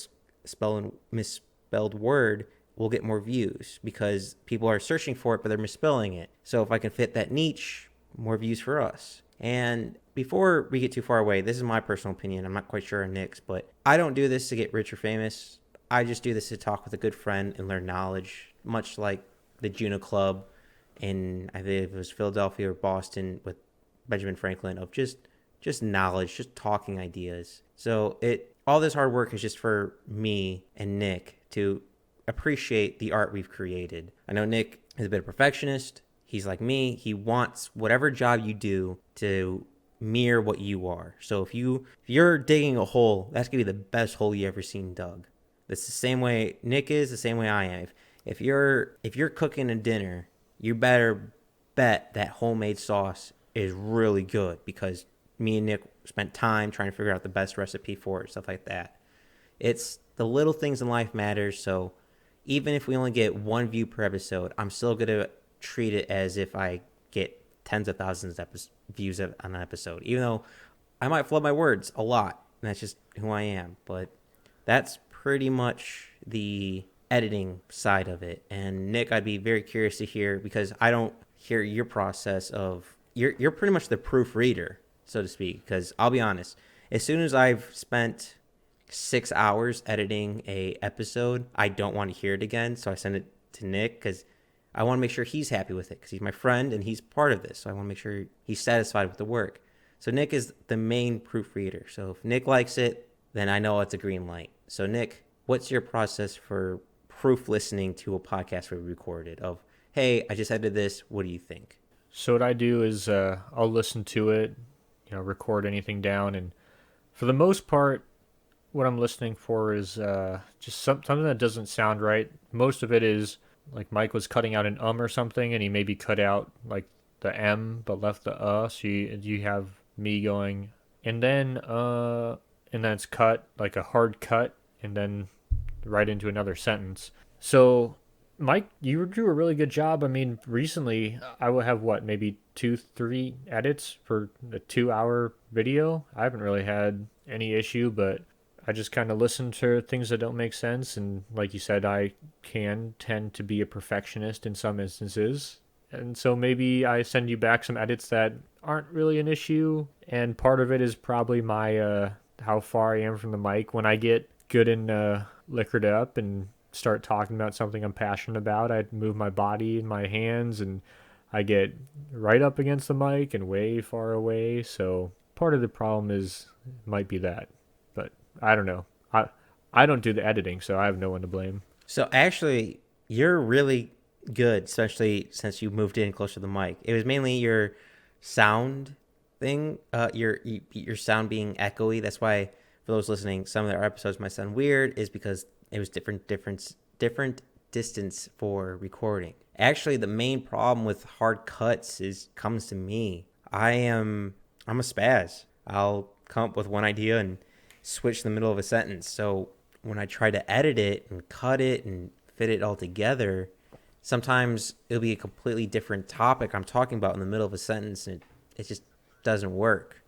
misspelled word, we'll get more views because people are searching for it, but they're misspelling it. So if I can fit that niche, more views for us. And before we get too far away, this is my personal opinion. I'm not quite sure on Nick's, but I don't do this to get rich or famous. I just do this to talk with a good friend and learn knowledge, much like the Juno Club in, I think it was Philadelphia or Boston with Benjamin Franklin, of just knowledge, just talking ideas. So all this hard work is just for me and Nick to appreciate the art we've created. I know Nick is a bit of a perfectionist. He's like me. He wants whatever job you do to mirror what you are. So if you're digging a hole, that's gonna be the best hole you ever seen dug. That's the same way Nick is, the same way I am. If you're cooking a dinner, you better bet that homemade sauce is really good because me and Nick spent time trying to figure out the best recipe for it, stuff like that. It's the little things in life matters. So even if we only get one view per episode, I'm still going to treat it as if I get tens of thousands of views on an episode, even though I might flub my words a lot. And that's just who I am. But that's pretty much the editing side of it. And Nick, I'd be very curious to hear, because I don't hear your process of, you're pretty much the proofreader, so to speak. Because I'll be honest, as soon as I've spent 6 hours editing a episode, I don't want to hear it again. So I send it to Nick because I want to make sure he's happy with it, because he's my friend and he's part of this. So I want to make sure he's satisfied with the work. So Nick is the main proofreader. So if Nick likes it, then I know it's a green light. So Nick, what's your process for proof listening to a podcast we recorded of, hey, I just edited this, what do you think? So what I do is I'll listen to it, record anything down, and for the most part, what I'm listening for is just something that doesn't sound right. Most of it is like Mike was cutting out an or something, and he maybe cut out like the M but left the so you have me going, and then it's cut like a hard cut, and then right into another sentence. So Mike, you do a really good job. I mean, recently I will have maybe 2-3 edits for a 2-hour video. I haven't really had any issue, but I just kind of listen to things that don't make sense. And like you said, I can tend to be a perfectionist in some instances. And so maybe I send you back some edits that aren't really an issue. And part of it is probably my how far I am from the mic. When I get good and liquored up and start talking about something I'm passionate about, I move my body and my hands, and I get right up against the mic and way far away. So part of the problem might be that, but I don't know. I don't do the editing, so I have no one to blame. So actually, you're really good, especially since you moved in closer to the mic. It was mainly your sound thing, your sound being echoey. That's why, for those listening, some of our episodes might sound weird, is because it was different distance for recording. Actually, the main problem with hard cuts comes to me. I'm a spaz. I'll come up with one idea and switch the middle of a sentence. So when I try to edit it and cut it and fit it all together, sometimes it'll be a completely different topic I'm talking about in the middle of a sentence, and it just doesn't work.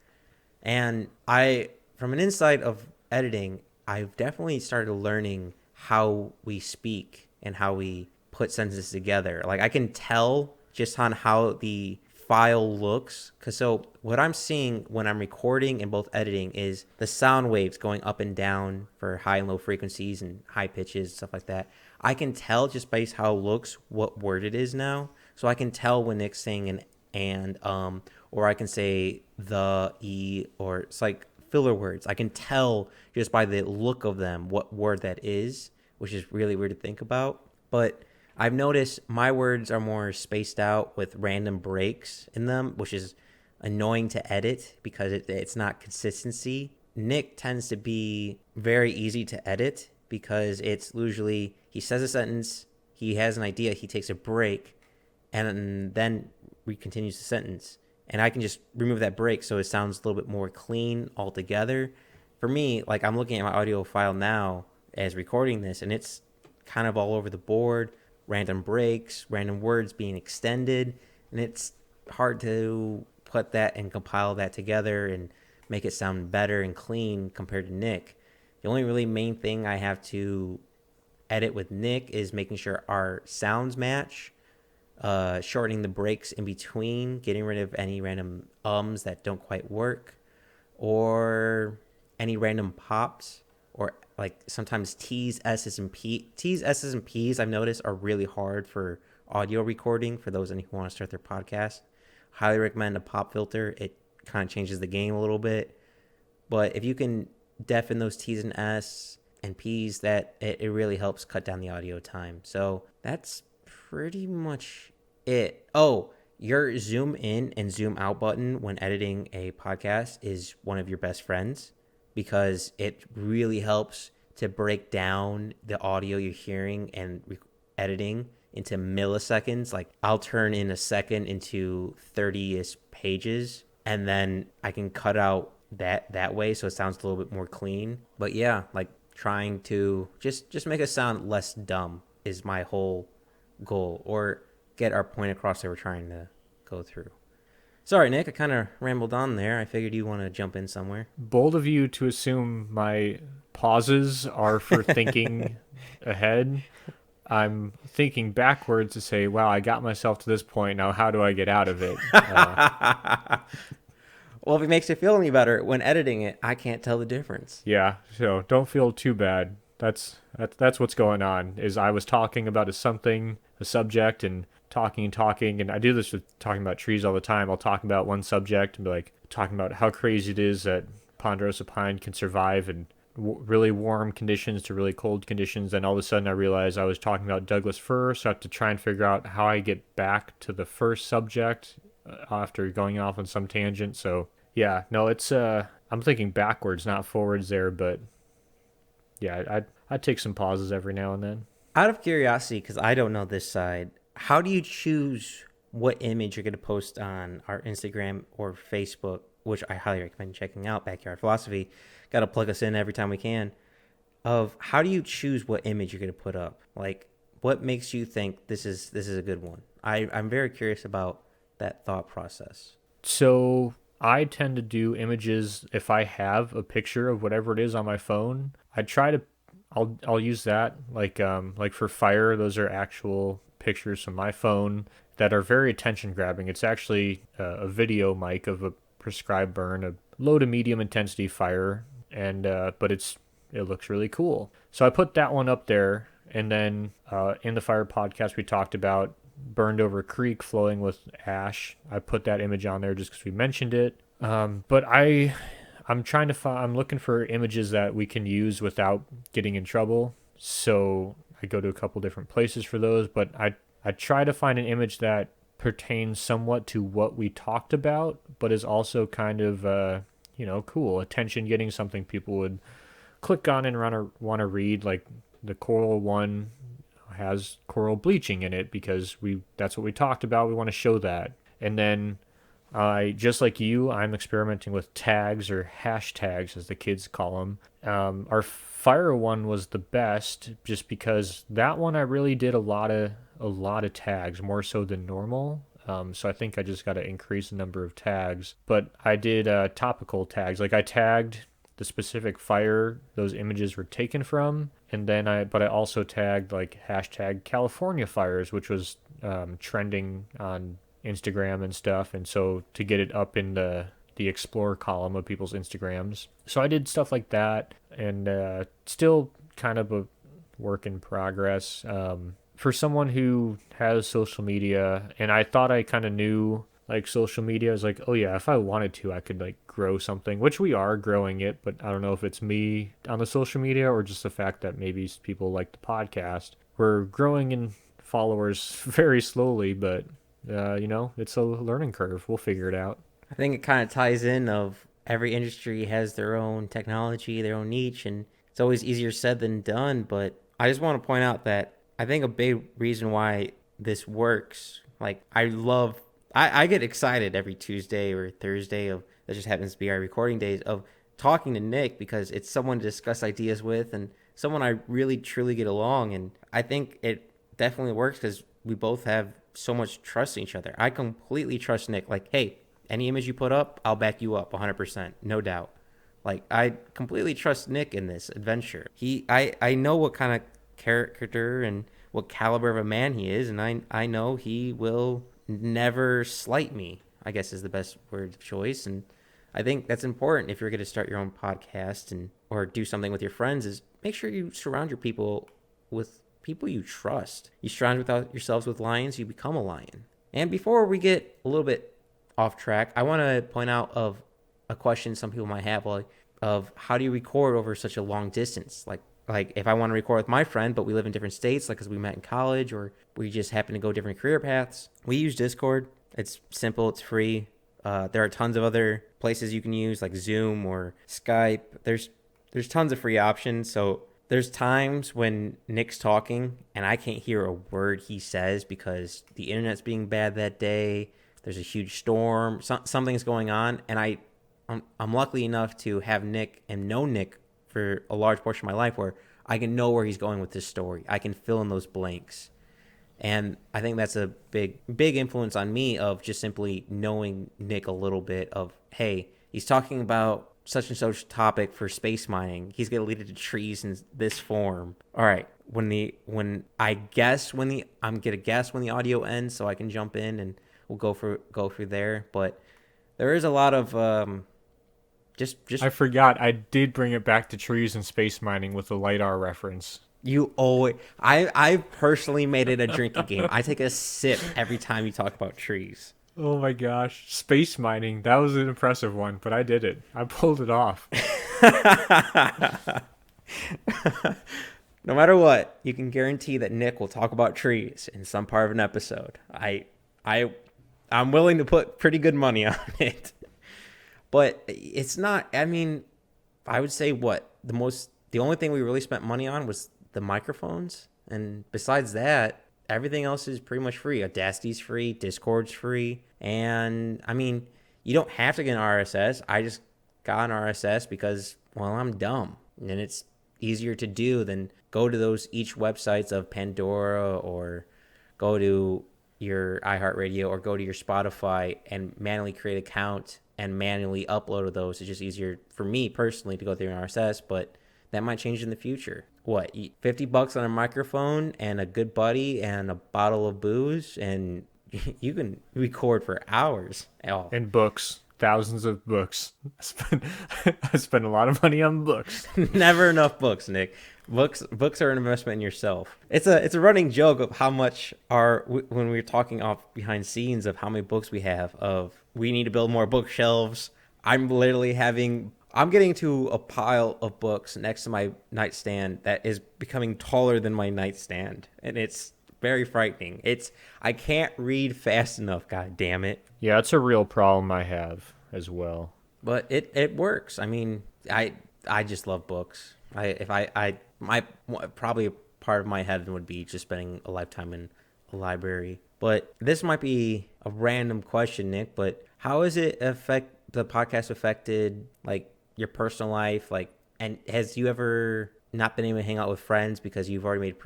And from an insight of editing, I've definitely started learning how we speak and how we put sentences together. Like, I can tell just on how the file looks. So what I'm seeing when I'm recording and both editing is the sound waves going up and down for high and low frequencies and high pitches, stuff like that. I can tell just based how it looks what word it is now. So I can tell when Nick's saying an and, or I can say the, or it's like filler words. I can tell just by the look of them what word that is, which is really weird to think about. But I've noticed my words are more spaced out with random breaks in them, which is annoying to edit because it's not consistency. Nick tends to be very easy to edit because it's usually he says a sentence, he has an idea, he takes a break, and then continues the sentence. And I can just remove that break so it sounds a little bit more clean altogether. For me, like, I'm looking at my audio file now as recording this, and it's kind of all over the board. Random breaks, random words being extended, and it's hard to put that and compile that together and make it sound better and clean compared to Nick. The only really main thing I have to edit with Nick is making sure our sounds match, shortening the breaks in between, getting rid of any random ums that don't quite work, or any random pops, or like sometimes T's, S's, and P's I've noticed are really hard for audio recording for those who want to start their podcast. Highly recommend a pop filter. It kind of changes the game a little bit. But if you can deafen those T's and S and P's, that it really helps cut down the audio time. So that's pretty much it. Oh, your zoom in and zoom out button when editing a podcast is one of your best friends, because it really helps to break down the audio you're hearing and editing into milliseconds. Like, I'll turn in a second into 30-ish pages, and then I can cut out that way so it sounds a little bit more clean. But yeah, like, trying to just make it sound less dumb is my whole goal, or get our point across that we're trying to go through. Sorry, Nick, I kind of rambled on there. I figured you want to jump in somewhere. Bold of you to assume my pauses are for thinking ahead. I'm thinking backwards to say, wow, I got myself to this point. Now, how do I get out of it? Well, if it makes you feel any better, when editing it, I can't tell the difference. Yeah, so don't feel too bad. That's what's going on. Is I was talking about a subject, and talking, and I do this with talking about trees all the time. I'll talk about one subject and be like talking about how crazy it is that ponderosa pine can survive in really warm conditions to really cold conditions. And all of a sudden, I realized I was talking about Douglas fir, so I have to try and figure out how I get back to the first subject after going off on some tangent. So yeah, no, it's I'm thinking backwards, not forwards there, but yeah, I'd take some pauses every now and then. Out of curiosity, because I don't know this side, how do you choose what image you're going to post on our Instagram or Facebook, which I highly recommend checking out, Backyard Philosophy. Got to plug us in every time we can. Of how do you choose what image you're going to put up? Like, what makes you think this is a good one? I'm very curious about that thought process. So I tend to do images if I have a picture of whatever it is on my phone. I try to I'll use that like for fire, those are actual pictures from my phone that are very attention grabbing. It's actually a video mic of a prescribed burn, a low to medium intensity fire, and but it looks really cool. So I put that one up there, and then in the fire podcast we talked about burned over creek flowing with ash. I put that image on there just because we mentioned it. But I'm trying to find. I'm looking for images that we can use without getting in trouble. So I go to a couple different places for those, but I try to find an image that pertains somewhat to what we talked about, but is also kind of cool, attention getting, something people would click on and want to read. Like the coral one has coral bleaching in it because that's what we talked about. We want to show that. And then I, just like you, I'm experimenting with tags, or hashtags as the kids call them. Our fire one was the best just because that one I really did a lot of tags, more so than normal. So I think I just got to increase the number of tags. But I did topical tags. Like I tagged the specific fire those images were taken from, and then I also tagged like hashtag California fires, which was trending on Instagram and stuff, and so to get it up in the explore column of people's Instagrams. So I did stuff like that, and still kind of a work in progress. For someone who has social media, and I thought I kind of knew like social media is like, oh yeah, if I wanted to, I could like grow something, which we are growing it, but I don't know if it's me on the social media or just the fact that maybe people like the podcast. We're growing in followers very slowly, but it's a learning curve. We'll figure it out. I think it kind of ties in of every industry has their own technology, their own niche, and it's always easier said than done. But I just want to point out that I think a big reason why this works, like I get excited every Tuesday or Thursday of that just happens to be our recording days of talking to Nick, because it's someone to discuss ideas with and someone I really truly get along. And I think it definitely works because we both have so much trust in each other. I completely trust Nick. Like, hey, any image you put up, I'll back you up 100%, no doubt. Like, I completely trust Nick in this adventure. I know what kind of character and what caliber of a man he is, and I know he will never slight me, I guess is the best word of choice. And I think that's important if you're going to start your own podcast or do something with your friends, is make sure you surround your people with people you trust. You surround yourselves with lions, you become a lion. And before we get a little bit off track, I want to point out of a question some people might have, like, of how do you record over such a long distance? Like if I want to record with my friend, but we live in different states, like because we met in college or we just happen to go different career paths, we use Discord. It's simple, it's free. There are tons of other places you can use, like Zoom or Skype. There's tons of free options. So there's times when Nick's talking and I can't hear a word he says because the internet's being bad that day. There's a huge storm. Something's going on, and I'm lucky enough to have Nick and know Nick for a large portion of my life, where I can know where he's going with this story. I can fill in those blanks. And I think that's a big influence on me of just simply knowing Nick a little bit of, hey, he's talking about such and such topic for space mining. He's gonna lead it to trees in this form. All right. I'm gonna guess when the audio ends so I can jump in and we'll go through there. But there is a lot of just I forgot I did bring it back to trees and space mining with the LiDAR reference. you always I personally made it a drinking game. I take a sip every time you talk about trees. Oh my gosh. Space mining. That was an impressive one, but I did it. I pulled it off. No matter what, you can guarantee that Nick will talk about trees in some part of an episode. I'm willing to put pretty good money on it. But it's not, I mean, I would say the only thing we really spent money on was the microphones. And besides that, everything else is pretty much free. Audacity's free, Discord's free. And I mean, you don't have to get an RSS. I just got an RSS because, well, I'm dumb. And it's easier to do than go to those each websites of Pandora or go to your iHeartRadio or go to your Spotify and manually create an account and manually upload those. It's just easier for me personally to go through an RSS, but that might change in the future. What, $50 on a microphone and a good buddy and a bottle of booze, and you can record for hours. Oh. And books. Thousands of books. I spent a lot of money on books. Never enough books, Nick. Books are an investment in yourself. It's a running joke of how much when we're talking off behind scenes of how many books we have. Of we need to build more bookshelves. I'm getting to a pile of books next to my nightstand that is becoming taller than my nightstand, and it's very frightening. I can't read fast enough. God damn it. Yeah, it's a real problem I have as well. But it works. I mean, I just love books. Probably a part of my heaven would be just spending a lifetime in a library. But this might be a random question, Nick, but how has the podcast affected like your personal life? Like, and has you ever not been able to hang out with friends because you've already made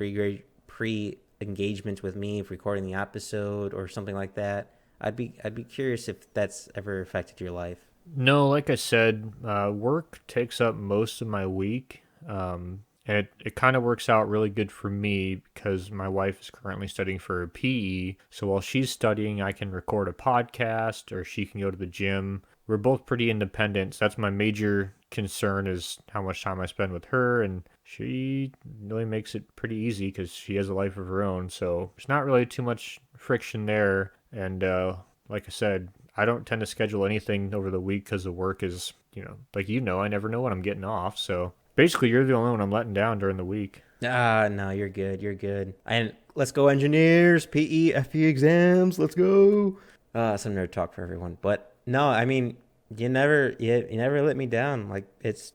pre engagements with me of recording the episode or something like that? I'd be curious if that's ever affected your life. No, like I said, work takes up most of my week. And it kind of works out really good for me because my wife is currently studying for her PE. So while she's studying, I can record a podcast or she can go to the gym. We're both pretty independent. So that's my major concern is how much time I spend with her. And she really makes it pretty easy because she has a life of her own. So there's not really too much friction there. And like I said, I don't tend to schedule anything over the week because the work is, I never know when I'm getting off. So basically, you're the only one I'm letting down during the week. No, you're good. You're good. And let's go engineers, PE, FE exams. Let's go. Some nerd talk for everyone. But no, I mean, you never let me down. Like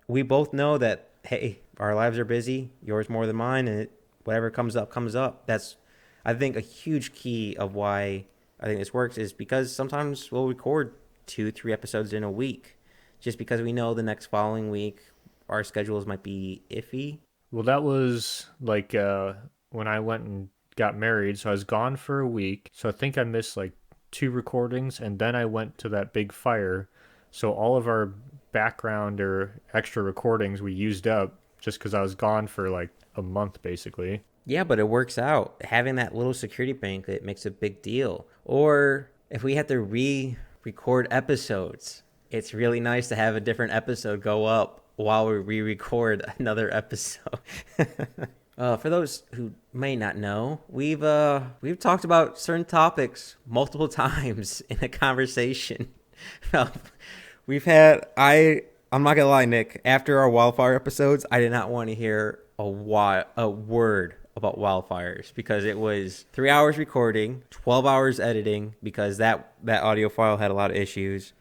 we both know that, hey, our lives are busy, yours more than mine. And whatever comes up, comes up. That's, I think, a huge key of why I think this works is because sometimes we'll record 2-3 episodes in a week just because we know the next following week our schedules might be iffy. Well, that was like when I went and got married. So I was gone for a week. So I think I missed like 2 recordings. And then I went to that big fire. So all of our background or extra recordings we used up just because I was gone for like a month basically. Yeah, but it works out. Having that little security blanket makes a big deal. Or if we have to re-record episodes, it's really nice to have a different episode go up while we re-record another episode. For those who may not know, we've talked about certain topics multiple times in a conversation. I'm not gonna lie, Nick. After our wildfire episodes, I did not want to hear a word about wildfires because it was 3 hours recording, 12 hours editing because that audio file had a lot of issues.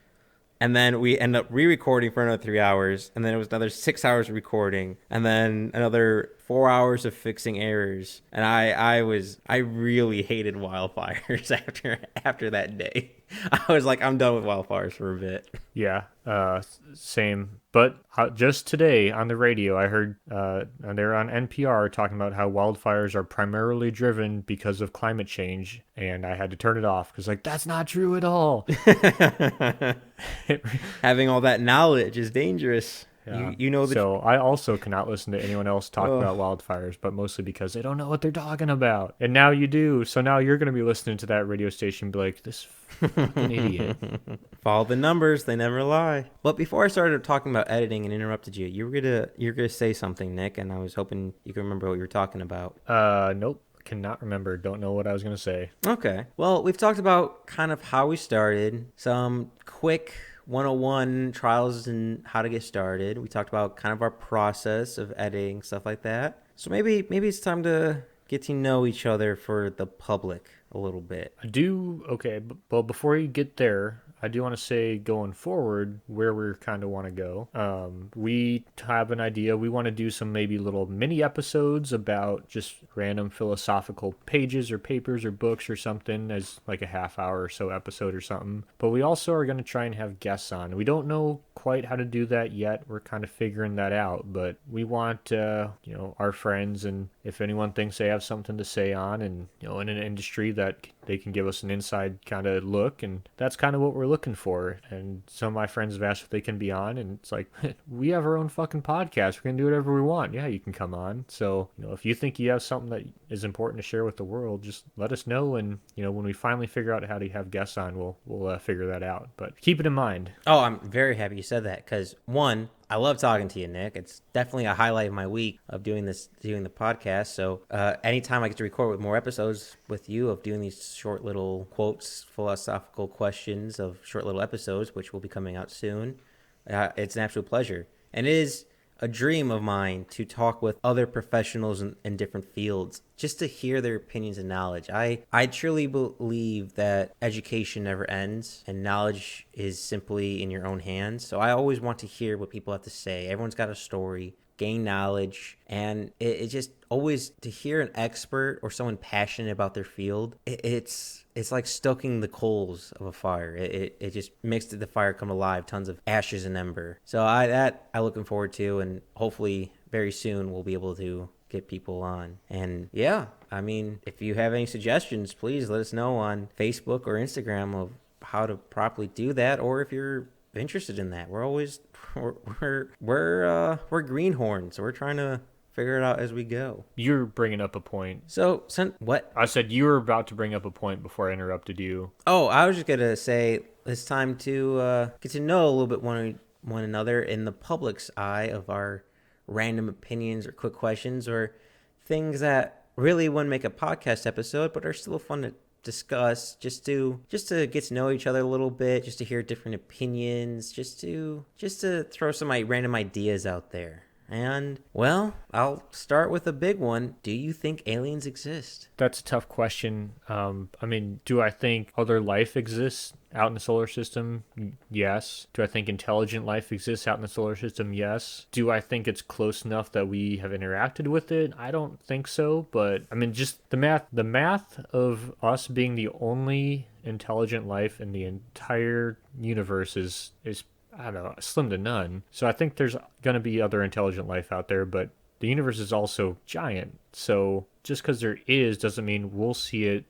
And then we end up re-recording for another 3 hours. And then it was another 6 hours of recording. And then another 4 hours of fixing errors. And I really hated wildfires after that day. I was like, I'm done with wildfires for a bit. Yeah, same. But just today on the radio, I heard and they're on NPR talking about how wildfires are primarily driven because of climate change, and I had to turn it off because like that's not true at all. Having all that knowledge is dangerous. Yeah. You know the. So I also cannot listen to anyone else talk Oh. about wildfires, but mostly because they don't know what they're talking about. And now you do. So now you're going to be listening to that radio station and be like, this fucking idiot. Follow the numbers; they never lie. But before I started talking about editing and interrupted you, you're gonna say something, Nick, and I was hoping you could remember what you were talking about. Nope. Cannot remember. Don't know what I was going to say. Okay. Well, we've talked about kind of how we started, some quick 101 trials and how to get started. We talked about kind of our process of editing, stuff like that. So maybe it's time to get to know each other for the public a little bit. Okay, well, before you get there, I do want to say going forward where we kind of want to go. We have an idea. We want to do some maybe little mini episodes about just random philosophical pages or papers or books or something as like a half hour or so episode or something. But we also are going to try and have guests on. We don't know quite how to do that yet. We're kind of figuring that out, but we want, our friends, and if anyone thinks they have something to say on and, in an industry that they can give us an inside kind of look, and that's kind of what we're looking for. And some of my friends have asked if they can be on, and it's like, we have our own fucking podcast. We're going to do whatever we want. Yeah, you can come on. So, if you think you have something that is important to share with the world, just let us know. And, when we finally figure out how to have guests on, we'll figure that out. But keep it in mind. Oh, I'm very happy you said that because, one, I love talking to you, Nick. It's definitely a highlight of my week of doing the podcast. So anytime I get to record with more episodes with you of doing these short little quotes, philosophical questions of short little episodes, which will be coming out soon, it's an absolute pleasure. And it is a dream of mine to talk with other professionals in different fields, just to hear their opinions and knowledge. I truly believe that education never ends and knowledge is simply in your own hands. So I always want to hear what people have to say. Everyone's got a story, gain knowledge, and it just always to hear an expert or someone passionate about their field, it's like stoking the coals of a fire. It just makes the fire come alive, tons of ashes and ember. So I'm looking forward to, and hopefully very soon we'll be able to get people on. And yeah, I mean, if you have any suggestions, please let us know on Facebook or Instagram of how to properly do that, or if you're interested in that. We're greenhorns, so we're trying to figure it out as we go. You're bringing up a point. So, what? I said you were about to bring up a point before I interrupted you. Oh, I was just going to say it's time to get to know a little bit one another in the public's eye of our random opinions or quick questions or things that really wouldn't make a podcast episode but are still fun to discuss, just to get to know each other a little bit, just to hear different opinions, just to throw some random ideas out there. And, well, I'll start with a big one. Do you think aliens exist? That's a tough question. Do I think other life exists out in the solar system? Yes. Do I think intelligent life exists out in the solar system? Yes. Do I think it's close enough that we have interacted with it? I don't think so. But, just the math of us being the only intelligent life in the entire universe is I don't know, slim to none. So I think there's going to be other intelligent life out there, but the universe is also giant. So just because there is doesn't mean we'll see it.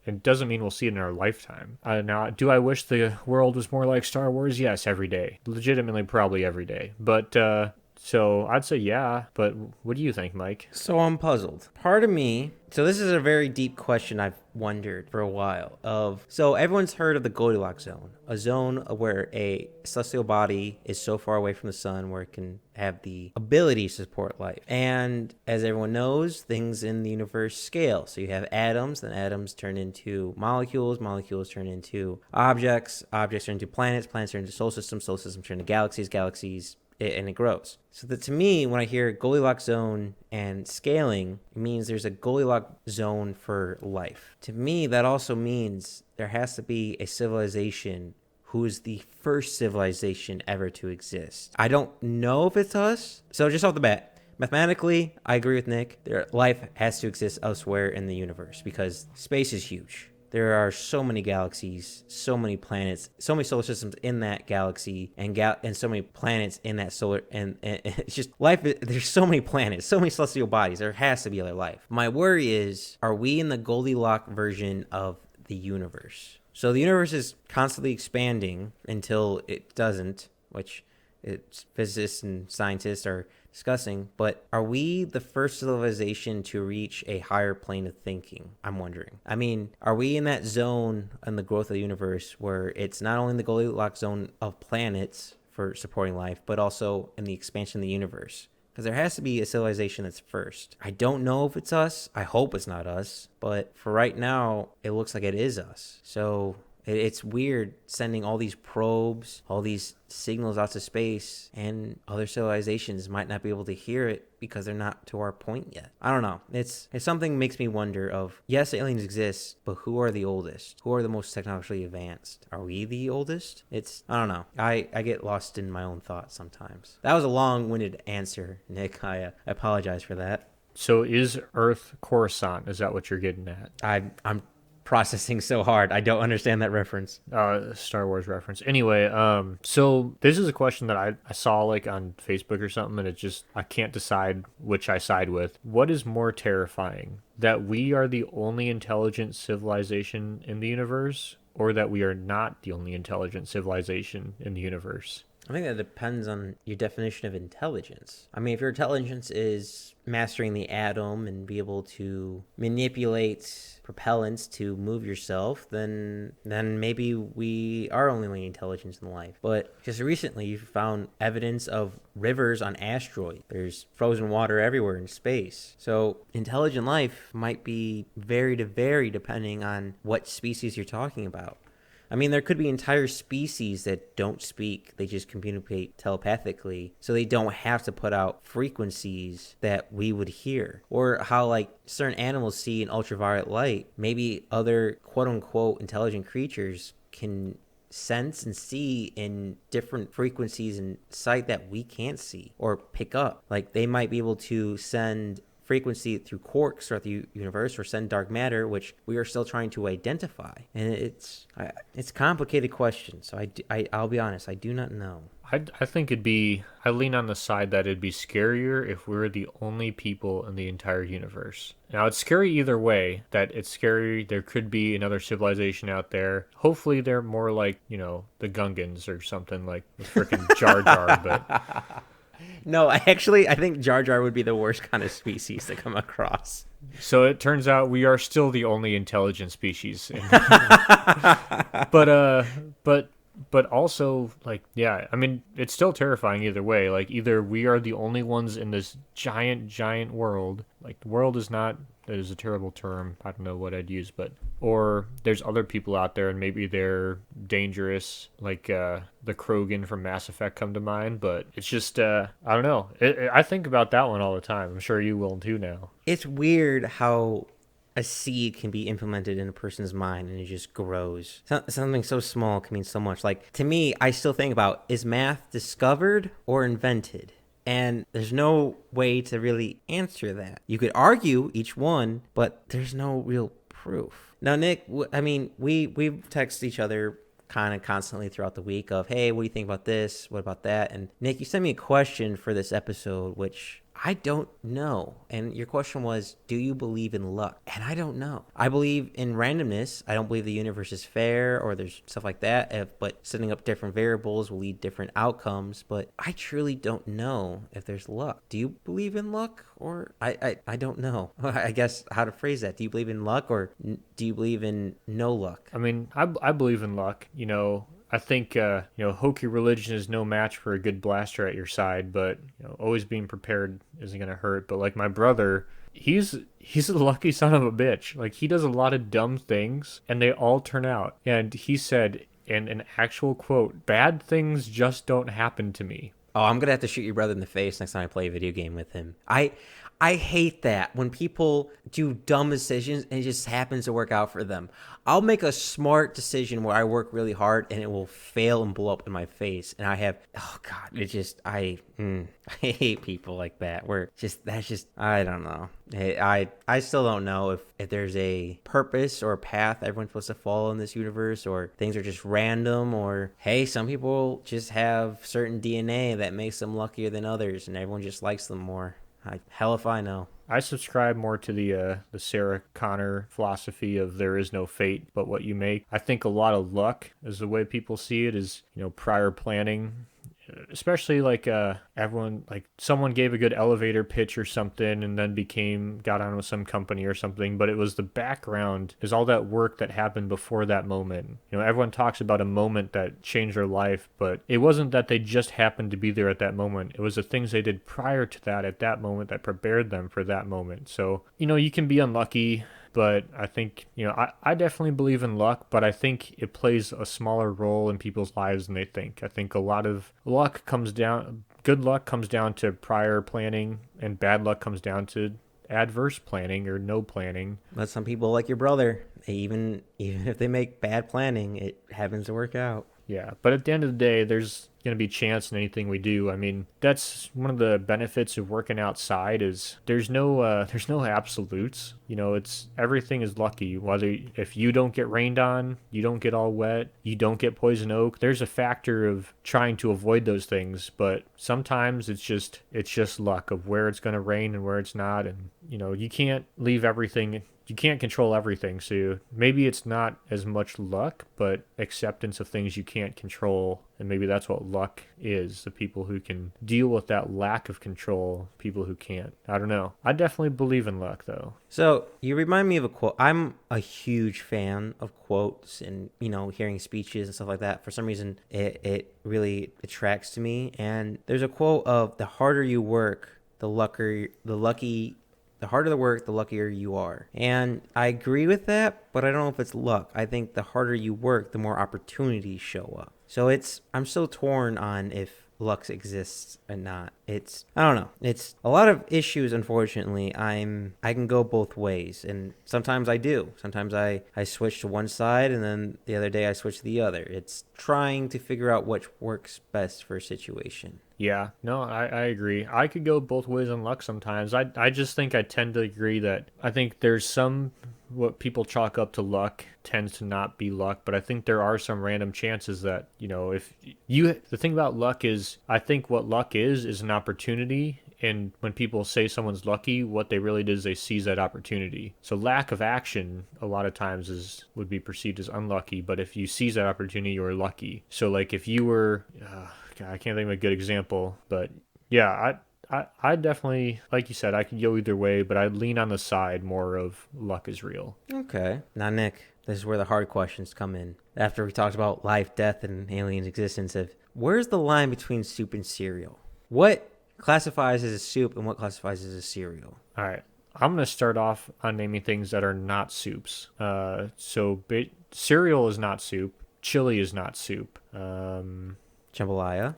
It doesn't mean we'll see it in our lifetime. Now, do I wish the world was more like Star Wars? Yes, every day. Legitimately, probably every day. But, so I'd say yeah, but what do you think, Mike? So I'm puzzled. Part of me, so this is a very deep question I've wondered for a while so everyone's heard of the Goldilocks zone, a zone where a celestial body is so far away from the sun where it can have the ability to support life. And as everyone knows, things in the universe scale. So you have atoms, then atoms turn into molecules turn into objects turn into planets turn into solar systems turn into galaxies, and it grows. So that to me, when I hear Goldilocks zone and scaling, it means there's a Goldilocks zone for life. To me, that also means there has to be a civilization who is the first civilization ever to exist. I don't know if it's us. So just off the bat, mathematically, I agree with Nick. Life has to exist elsewhere in the universe because space is huge. there are so many galaxies, so many planets, so many solar systems in that galaxy, and so many planets in that solar, and it's just life. There's so many planets, so many celestial bodies. There has to be other life. My worry is, are we in the Goldilocks version of the universe? So the universe is constantly expanding until it doesn't, which it's physicists and scientists are discussing. But are we the first civilization to reach a higher plane of thinking? I'm wondering. I mean, are we in that zone in the growth of the universe where it's not only the Goldilocks zone of planets for supporting life, but also in the expansion of the universe? Because there has to be a civilization that's first. I don't know if it's us. I hope it's not us. But for right now, it looks like it is us. So it's weird sending all these probes, all these signals out to space, and other civilizations might not be able to hear it because they're not to our point yet. I don't know. It's something makes me wonder of, yes, aliens exist, but who are the oldest? Who are the most technologically advanced? Are we the oldest? I don't know. I get lost in my own thoughts sometimes. That was a long-winded answer, Nick. I apologize for that. So is Earth Coruscant? Is that what you're getting at? I'm processing so hard. I don't understand that reference. Star Wars reference. Anyway, so this is a question that I saw like on Facebook or something, and I can't decide which I side with. What is more terrifying? That we are the only intelligent civilization in the universe, or that we are not the only intelligent civilization in the universe? I think that depends on your definition of intelligence. I mean, if your intelligence is mastering the atom and be able to manipulate propellants to move yourself, then maybe we are only intelligence in life. But just recently, you found evidence of rivers on asteroids. There's frozen water everywhere in space. So intelligent life might be very to vary depending on what species you're talking about. I mean, there could be entire species that don't speak. They just communicate telepathically, so they don't have to put out frequencies that we would hear. Or how, like, certain animals see in ultraviolet light. Maybe other quote-unquote intelligent creatures can sense and see in different frequencies and sight that we can't see or pick up. Like, they might be able to send frequency through quarks throughout the universe, or send dark matter, which we are still trying to identify. And it's a complicated question. So I'll be honest, I do not know. I think I lean on the side that it'd be scarier if we were the only people in the entire universe. Now, it's scary either way, that it's scary. There could be another civilization out there. Hopefully they're more like, the Gungans or something, like the freaking Jar Jar, but No, I think Jar Jar would be the worst kind of species to come across. So it turns out we are still the only intelligent species. But also, like, yeah, I mean, it's still terrifying either way. Like, either we are the only ones in this giant, giant world. Like, the world is not, that is a terrible term. I don't know what I'd use, or there's other people out there and maybe they're dangerous, like the Krogan from Mass Effect come to mind. But it's just, I don't know. I think about that one all the time. I'm sure you will too now. It's weird how a seed can be implemented in a person's mind and it just grows. Something so small can mean so much. Like, to me, I still think about, is math discovered or invented? And there's no way to really answer that. You could argue each one, but there's no real proof. Now, Nick, I mean, we've texted each other kind of constantly throughout the week of, hey, what do you think about this? What about that? And Nick, you sent me a question for this episode, which I don't know. And your question was, do you believe in luck? And I don't know. I believe in randomness. I don't believe the universe is fair or there's stuff like that. But setting up different variables will lead different outcomes. But I truly don't know if there's luck. Do you believe in luck? Or I don't know. I guess how to phrase that. Do you believe in luck, or do you believe in no luck? I mean, I believe in luck. I think, hokey religion is no match for a good blaster at your side, but, always being prepared isn't going to hurt. But, like, my brother, he's a lucky son of a bitch. Like, he does a lot of dumb things, and they all turn out. And he said, in an actual quote, "Bad things just don't happen to me." Oh, I'm going to have to shoot your brother in the face next time I play a video game with him. I I hate that when people do dumb decisions and it just happens to work out for them. I'll make a smart decision where I work really hard and it will fail and blow up in my face. And I have, oh God, it just, I hate people like that where that's just, I don't know. I still don't know if there's a purpose or a path everyone's supposed to follow in this universe, or things are just random, or hey, some people just have certain DNA that makes them luckier than others and everyone just likes them more. Hell if I know. I subscribe more to the Sarah Connor philosophy of there is no fate but what you make. I think a lot of luck is the way people see it, is, prior planning, especially like everyone, like someone gave a good elevator pitch or something and then got on with some company or something, but it was the background, is all that work that happened before that moment. Everyone talks about a moment that changed their life, but it wasn't that they just happened to be there at that moment. It was the things they did prior to that at that moment that prepared them for that moment. So you can be unlucky, but I think, I definitely believe in luck, but I think it plays a smaller role in people's lives than they think. I think a lot of good luck comes down to prior planning, and bad luck comes down to adverse planning or no planning. But some people, like your brother, even if they make bad planning, it happens to work out. Yeah, but at the end of the day, there's going to be chance in anything we do. I mean, that's one of the benefits of working outside, is there's no absolutes. It's everything is lucky. Whether if you don't get rained on, you don't get all wet, you don't get poison oak. There's a factor of trying to avoid those things, but sometimes it's just luck of where it's going to rain and where it's not, and you can't leave everything. You can't control everything, so maybe it's not as much luck, but acceptance of things you can't control, and maybe that's what luck is, the people who can deal with that lack of control, people who can't. I don't know. I definitely believe in luck, though. So you remind me of a quote. I'm a huge fan of quotes and, hearing speeches and stuff like that. For some reason, it really attracts to me, and there's a quote of, the harder you work, the harder the work, the luckier you are. And I agree with that, but I don't know if it's luck. I think the harder you work, the more opportunities show up. So I'm so torn on if luck exists or not. I don't know. It's a lot of issues, unfortunately. I can go both ways, and sometimes I do. Sometimes I switch to one side, and then the other day I switch to the other. It's trying to figure out which works best for a situation. Yeah, no, I agree. I could go both ways on luck sometimes. I just think I tend to agree that I think there's some, what people chalk up to luck tends to not be luck, but I think there are some random chances that, the thing about luck is, I think what luck is an opportunity. And when people say someone's lucky, what they really did is they seize that opportunity. So lack of action a lot of times would be perceived as unlucky, but if you seize that opportunity, you're lucky. So like if you were, I can't think of a good example, but yeah, I definitely, like you said, I could go either way, but I'd lean on the side more of luck is real. Okay. Now, Nick, this is where the hard questions come in. After we talked about life, death, and alien existence, where's the line between soup and cereal? What classifies as a soup and what classifies as a cereal? All right. I'm going to start off on naming things that are not soups. Cereal is not soup. Chili is not soup. Jambalaya.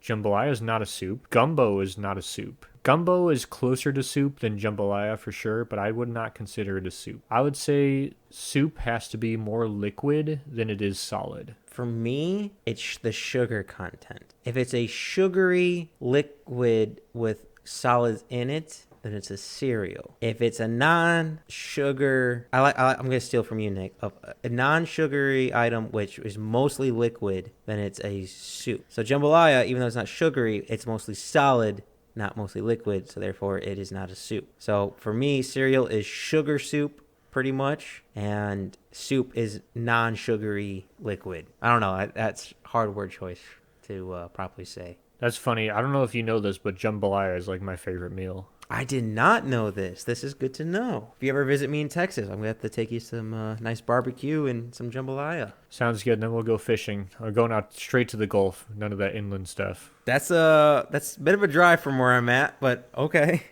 Jambalaya is not a soup. Gumbo is not a soup. Gumbo is closer to soup than jambalaya for sure, but I would not consider it a soup. I would say soup has to be more liquid than it is solid. For me, it's the sugar content. If it's a sugary liquid with solids in it, then it's a cereal. If it's a non-sugar, I'm going to steal from you, Nick. A non-sugary item which is mostly liquid, then it's a soup. So jambalaya, even though it's not sugary, it's mostly solid, not mostly liquid, so therefore it is not a soup. So for me, cereal is sugar soup pretty much, and soup is non-sugary liquid. I don't know. That's hard word choice to properly say. That's funny. I don't know if you know this, but jambalaya is like my favorite meal. I did not know this. This is good to know. If you ever visit me in Texas, I'm going to have to take you some nice barbecue and some jambalaya. Sounds good. Then we'll go fishing. Or going out straight to the Gulf. None of that inland stuff. That's a bit of a drive from where I'm at, but okay.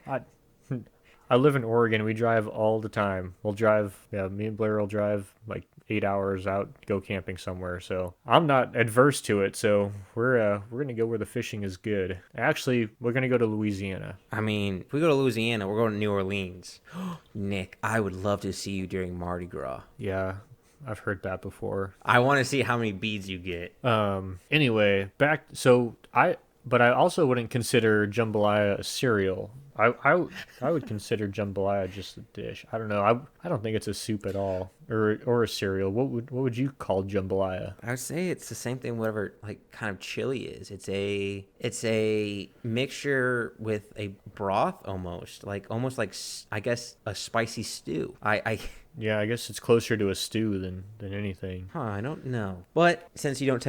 I live in Oregon. We drive all the time. We'll drive, yeah, me and Blair will drive like 8 hours out, go camping somewhere. So I'm not adverse to it. So we're gonna go where the fishing is good. Actually, we're gonna go to Louisiana. I mean, if we go to Louisiana, we're going to New Orleans. Nick, I would love to see you during Mardi Gras. Yeah, I've heard that before. I want to see how many beads you get. Anyway, back. But I also wouldn't consider jambalaya a cereal. I would consider jambalaya just a dish. I don't know. I don't think it's a soup at all, or a cereal. What would you call jambalaya? I would say it's the same thing. Whatever like kind of chili is. It's a mixture with a broth almost like I guess a spicy stew. I Yeah, I guess it's closer to a stew than anything. I don't know. But since you don't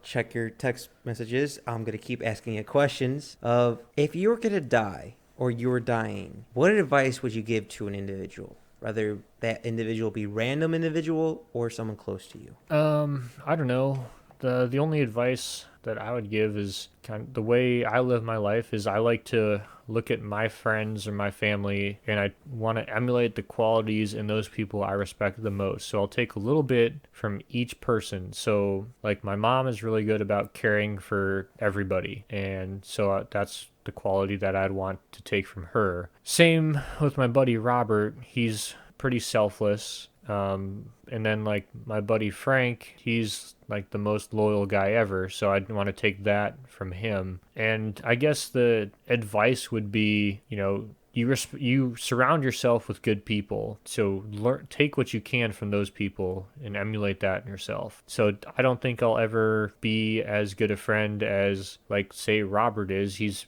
check your text messages, I'm gonna keep asking you questions of if you were gonna die or you were dying, what advice would you give to an individual? Whether that individual be random individual or someone close to you. I don't know. The only advice that I would give is kind of the way I live my life is I like to look at my friends or my family and I want to emulate the qualities in those people I respect the most. So I'll take a little bit from each person. So like my mom is really good about caring for everybody. And so that's the quality that I'd want to take from her. Same with my buddy Robert. He's pretty selfless. And then like my buddy Frank, he's like the most loyal guy ever, so I'd want to take that from him. And I guess the advice would be, you surround yourself with good people, so take what you can from those people and emulate that in yourself. So I don't think I'll ever be as good a friend as like say Robert is. He's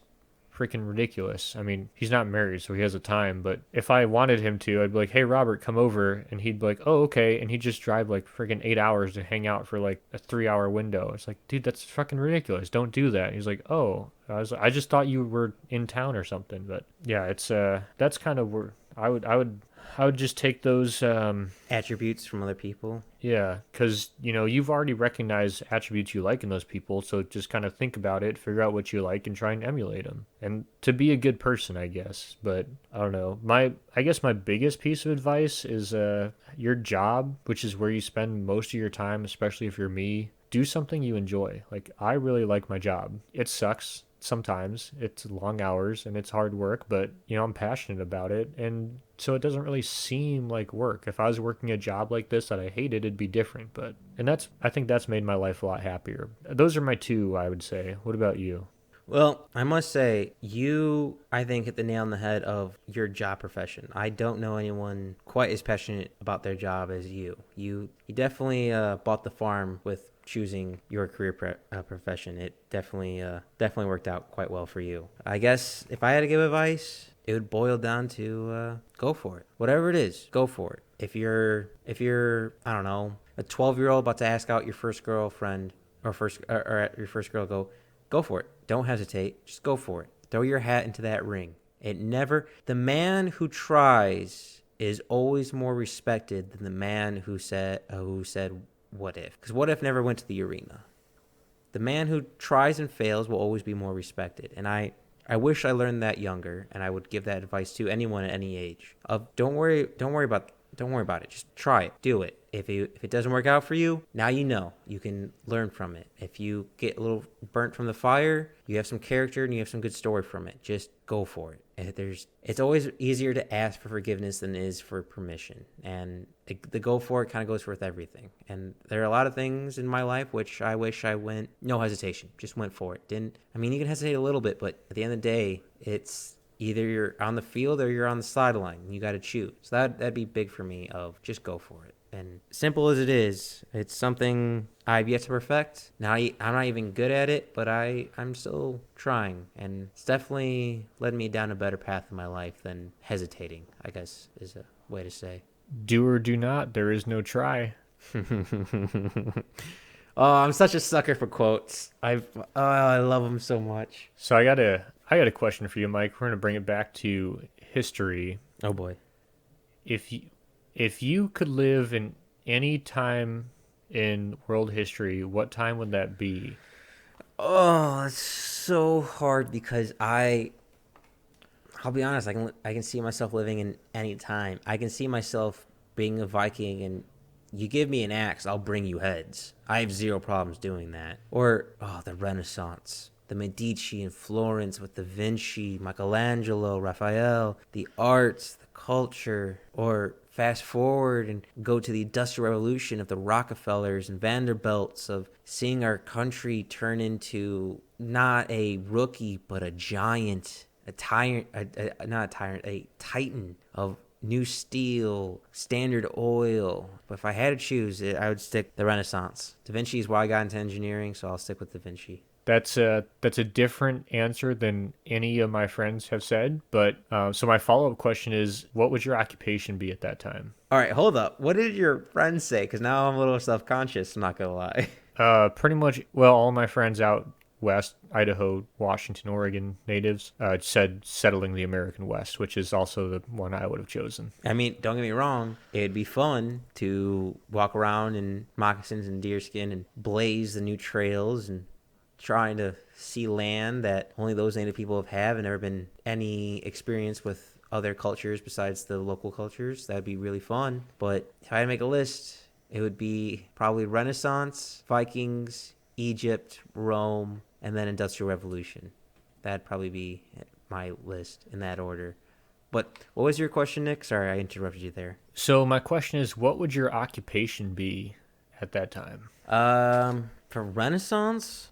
freaking ridiculous. I mean, he's not married, so he has a time, but if I wanted him to, I'd be like, hey, Robert, come over. And he'd be like, oh, okay. And he'd just drive like freaking 8 hours to hang out for like a 3 hour window. It's like, dude, that's fucking ridiculous. Don't do that. And he's like, oh, I just thought you were in town or something. But yeah, it's, that's kind of where I would just take those, Attributes from other people. yeah, because, you've already recognized attributes you like in those people, so just kind of think about it, figure out what you like, and try and emulate them. And to be a good person, I guess. But, I don't know. I guess my biggest piece of advice is your job, which is where you spend most of your time, especially if you're me, do something you enjoy. Like, I really like my job. It sucks sometimes. It's long hours and it's hard work, but, I'm passionate about it. And so it doesn't really seem like work. If I was working a job like this that I hated, it'd be different. I think that's made my life a lot happier. Those are my two, I would say. What about you? Well, I must say, you, I think, hit the nail on the head of your job profession. I don't know anyone quite as passionate about their job as you. You definitely bought the farm with choosing your career profession. It definitely worked out quite well for you. I guess if I had to give advice, it would boil down to go for it. Whatever it is, go for it. If you're I don't know, a 12-year-old about to ask out your first girlfriend or your first girl, go for it. Don't hesitate. Just go for it. Throw your hat into that ring. The man who tries is always more respected than the man who said what if? Because what if never went to the arena. The man who tries and fails will always be more respected. And I wish I learned that younger, and I would give that advice to anyone at any age. Don't worry about it. Just try it. Do it. If it doesn't work out for you, now you know. You can learn from it. If you get a little burnt from the fire, you have some character and you have some good story from it. Just go for it. It's always easier to ask for forgiveness than it is for permission. And the go for it kind of goes with everything. And there are a lot of things in my life which I wish I went, no hesitation, just went for it. You can hesitate a little bit, but at the end of the day, it's either you're on the field or you're on the sideline. You got to choose. So that'd be big for me of just go for it. And simple as it is, it's something I've yet to perfect. Now I'm not even good at it, but I'm still trying. And it's definitely led me down a better path in my life than hesitating, I guess is a way to say. Do or do not, there is no try. Oh, I'm such a sucker for quotes. I love them so much. So I got a question for you, Mike. We're gonna bring it back to history. Oh boy. If you could live in any time in world history, what time would that be? Oh, it's so hard because I'll be honest. I can see myself living in any time. I can see myself being a Viking, and you give me an axe, I'll bring you heads. I have zero problems doing that. Or the Renaissance, the Medici in Florence with Da Vinci, Michelangelo, Raphael, the arts, the culture. Or fast forward and go to the Industrial Revolution of the Rockefellers and Vanderbilts, of seeing our country turn into not a rookie but a giant, a tyrant, not a tyrant, a titan of new steel, Standard Oil. But if I had to choose, I would stick the Renaissance. Da Vinci is why I got into engineering, so I'll stick with Da Vinci. That's a different answer than any of my friends have said. But so my follow up question is, what would your occupation be at that time? All right, hold up. What did your friends say? Because now I'm a little self conscious. I'm not gonna lie. Pretty much. Well, all my friends out west, Idaho, Washington, Oregon natives, said settling the American West, which is also the one I would have chosen. I mean, don't get me wrong. It'd be fun to walk around in moccasins and deerskin and blaze the new trails and trying to see land that only those native people have and never been any experience with other cultures besides the local cultures. That'd be really fun. But if I had to make a list, it would be probably Renaissance, Vikings, Egypt, Rome, and then Industrial Revolution. That'd probably be my list in that order. But what was your question, Nick? Sorry, I interrupted you there. So my question is, what would your occupation be at that time? For Renaissance,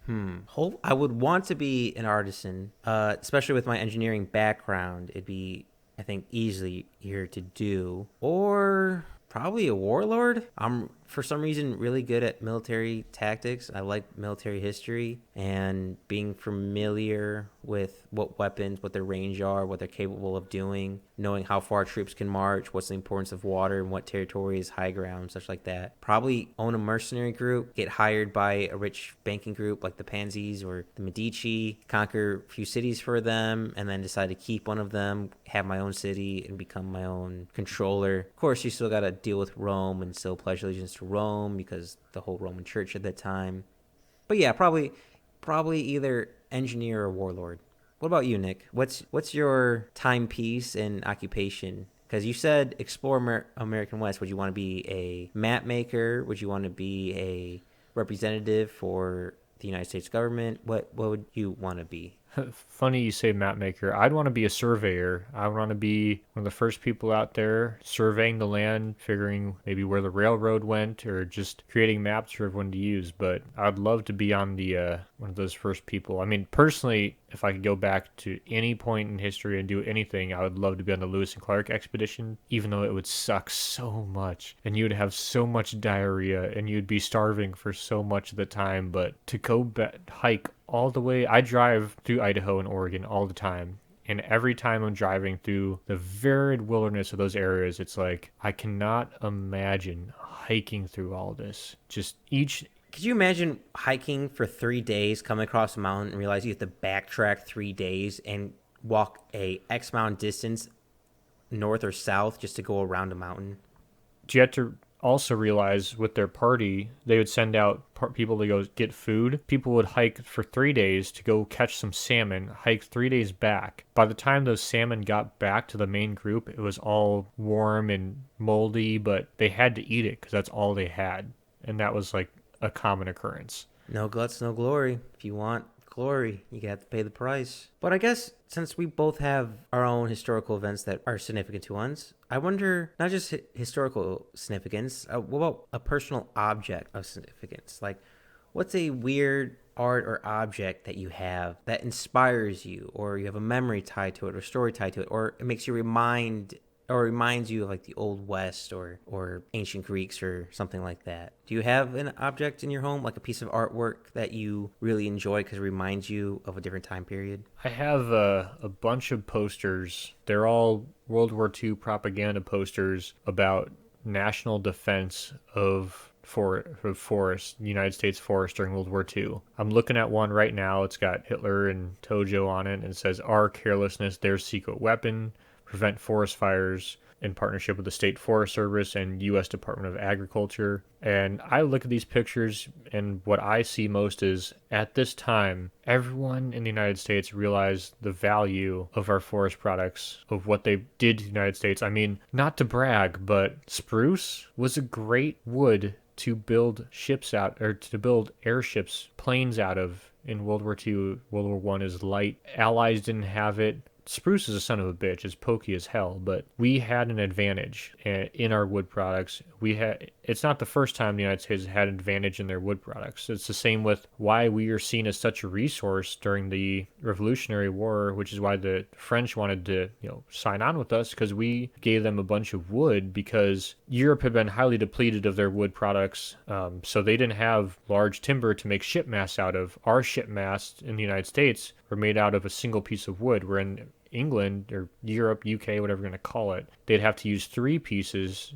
I would want to be an artisan, especially with my engineering background. It'd be, I think, easily here to do. Or probably a warlord. I'm, for some reason, really good at military tactics. I like military history and being familiar with what weapons, what their range are, what they're capable of doing, knowing how far troops can march, what's the importance of water, and what territory is high ground, such like that. Probably own a mercenary group, get hired by a rich banking group like the Pansies or the Medici, conquer a few cities for them, and then decide to keep one of them, have my own city, and become my own controller. Of course, you still got to deal with Rome and still pledge allegiance to Rome because the whole Roman Church at that time. But yeah, probably either engineer or warlord. What about you, Nick? What's your timepiece and occupation? Because you said explore American West. Would you want to be a map maker? Would you want to be a representative for the United States government? What would you want to be? Funny you say map maker. I'd want to be a surveyor. I want to be one of the first people out there surveying the land, figuring maybe where the railroad went, or just creating maps for everyone to use. But I'd love to be on the one of those first people. I mean, personally, if I could go back to any point in history and do anything, I would love to be on the Lewis and Clark expedition, even though it would suck so much and you would have so much diarrhea and you'd be starving for so much of the time. But to go hike all the way, I drive through Idaho and Oregon all the time. And every time I'm driving through the varied wilderness of those areas, it's like, I cannot imagine hiking through all this. Just each. Could you imagine hiking for 3 days, coming across a mountain, and realize you have to backtrack 3 days and walk a X amount distance north or south just to go around a mountain? You have to also realize with their party, they would send out people to go get food. People would hike for 3 days to go catch some salmon, hike 3 days back. By the time those salmon got back to the main group, it was all warm and moldy, but they had to eat it because that's all they had. And that was like a common occurrence. No guts, no glory. If you want glory, you have to pay the price. But I guess since we both have our own historical events that are significant to us, I wonder, not just historical significance, what about a personal object of significance? Like, what's a weird art or object that you have that inspires you, or you have a memory tied to it, or story tied to it, or it makes you reminds you of like the old West or ancient Greeks or something like that? Do you have an object in your home, like a piece of artwork that you really enjoy because it reminds you of a different time period? I have a bunch of posters. They're all World War II propaganda posters about national defense of forest, United States forest during World War II. I'm looking at one right now. It's got Hitler and Tojo on it, and it says, "Our carelessness, their secret weapon. Prevent forest fires. in partnership with the State Forest Service and U.S. Department of Agriculture. And I look at these pictures, and what I see most is at this time, everyone in the United States realized the value of our forest products, of what they did to the United States. I mean, not to brag, but spruce was a great wood to build ships out, or to build airships, planes out of in World War II. World War One is light. Allies didn't have it. Spruce is a son of a bitch. It's pokey as hell, but we had an advantage in our wood products. It's not the first time the United States has had an advantage in their wood products. It's the same with why we are seen as such a resource during the Revolutionary War, which is why the French wanted to, sign on with us, because we gave them a bunch of wood, because Europe had been highly depleted of their wood products. So they didn't have large timber to make ship masts out of. Our ship masts in the United States were made out of a single piece of wood, where in England or Europe, UK, whatever you're going to call it, they'd have to use 3 pieces,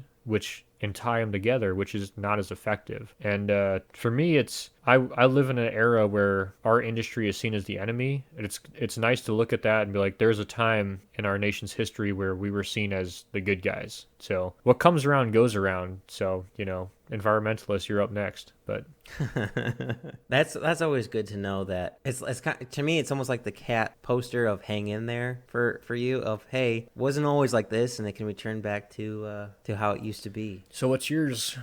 and tie them together, which is not as effective. And for me, I live in an era where our industry is seen as the enemy. And it's nice to look at that and be like, there's a time in our nation's history where we were seen as the good guys. So what comes around goes around. So, environmentalists, you're up next. But that's always good to know. That it's to me, it's almost like the cat poster of "hang in there" for you, of hey, wasn't always like this, and it can return back to how it used to be. So what's yours?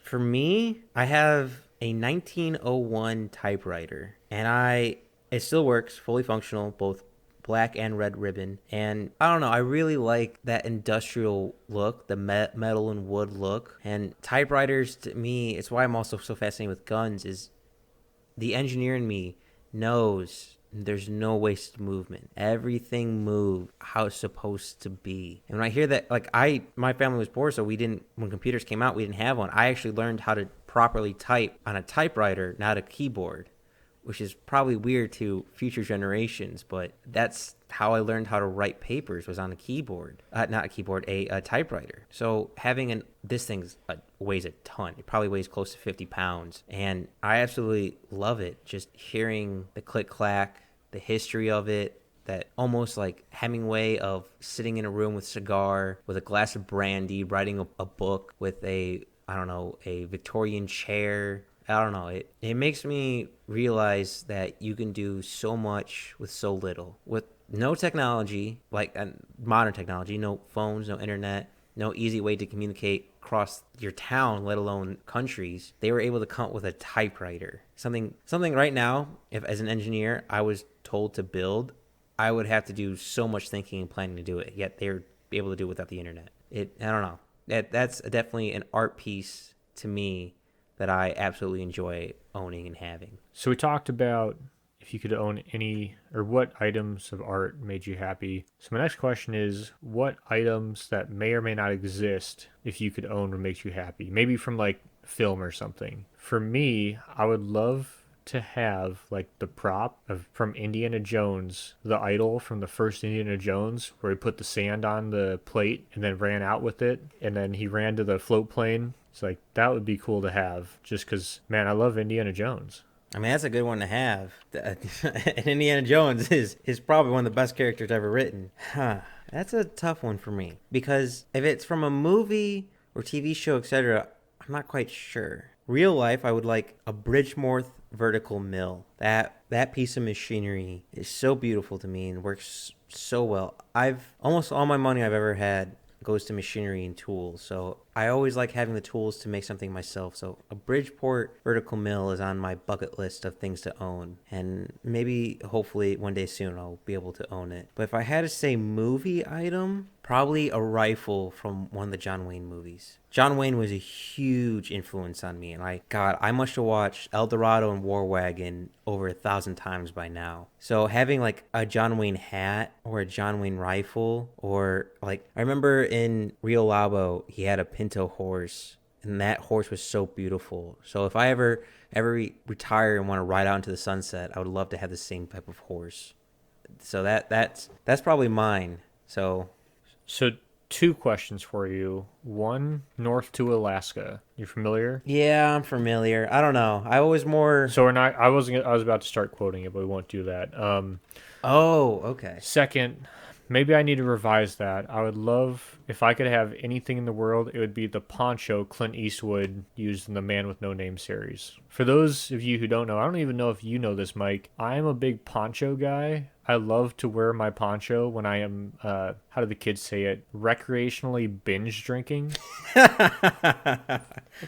For me, I have a 1901 typewriter, and it still works, fully functional, both black and red ribbon. And I don't know, I really like that industrial look, the metal and wood look. And typewriters, to me, it's why I'm also so fascinated with guns, is the engineer in me knows there's no wasted movement. Everything moved how it's supposed to be. And when I hear that, my family was poor, so when computers came out, we didn't have one. I actually learned how to properly type on a typewriter, not a keyboard, which is probably weird to future generations, but that's how I learned how to write papers, was on a keyboard. Not a keyboard, a typewriter. So having this thing weighs a ton. It probably weighs close to 50 pounds. And I absolutely love it. Just hearing the click-clack, the history of it, that almost like Hemingway of sitting in a room with a cigar, with a glass of brandy, writing a book with a Victorian chair. I don't know. It makes me realize that you can do so much with so little. With no technology, like modern technology, no phones, no internet, no easy way to communicate across your town, let alone countries, they were able to come up with a typewriter. Something right now, if as an engineer I was told to build, I would have to do so much thinking and planning to do it, yet they're able to do it without the internet. I don't know. That's definitely an art piece to me that I absolutely enjoy owning and having. So we talked about if you could own any, or what items of art made you happy. So my next question is, what items that may or may not exist, if you could own, would make you happy? Maybe from like film or something. For me, I would love to have like the prop from Indiana Jones, the idol from the first Indiana Jones, where he put the sand on the plate and then ran out with it, and then he ran to the float plane. It's like, that would be cool to have, just because, man, I love Indiana Jones. I mean, that's a good one to have. And Indiana Jones is probably one of the best characters ever written. That's a tough one for me, because if it's from a movie or TV show, etc., I'm not quite sure. Real life, I would like a Bridgemorth vertical mill. That piece of machinery is so beautiful to me and works so well. Almost all my money I've ever had goes to machinery and tools, so I always like having the tools to make something myself. So a Bridgeport vertical mill is on my bucket list of things to own, and maybe hopefully one day soon I'll be able to own it. But if I had to say movie item, probably a rifle from one of the John Wayne movies. John Wayne was a huge influence on me, and I must have watched El Dorado and War Wagon over 1,000 times by now. So having like a John Wayne hat or a John Wayne rifle, or like I remember in Rio Labo, he had a Pinto horse, and that horse was so beautiful. So if I ever retire and want to ride out into the sunset, I would love to have the same type of horse. So that's probably mine. So 2 questions for you. One, North to Alaska. You familiar? Yeah, I'm familiar. I don't know. I was more. So we're not. I was about to start quoting it, but we won't do that. Oh, okay. Second, Maybe I need to revise that. I would love if I could have anything in the world, it would be the poncho Clint Eastwood used in the Man with No Name series. For those of you who don't know, I don't even know if you know this, Mike. I am a big poncho guy. I love to wear my poncho when I am, how do the kids say it, recreationally binge drinking.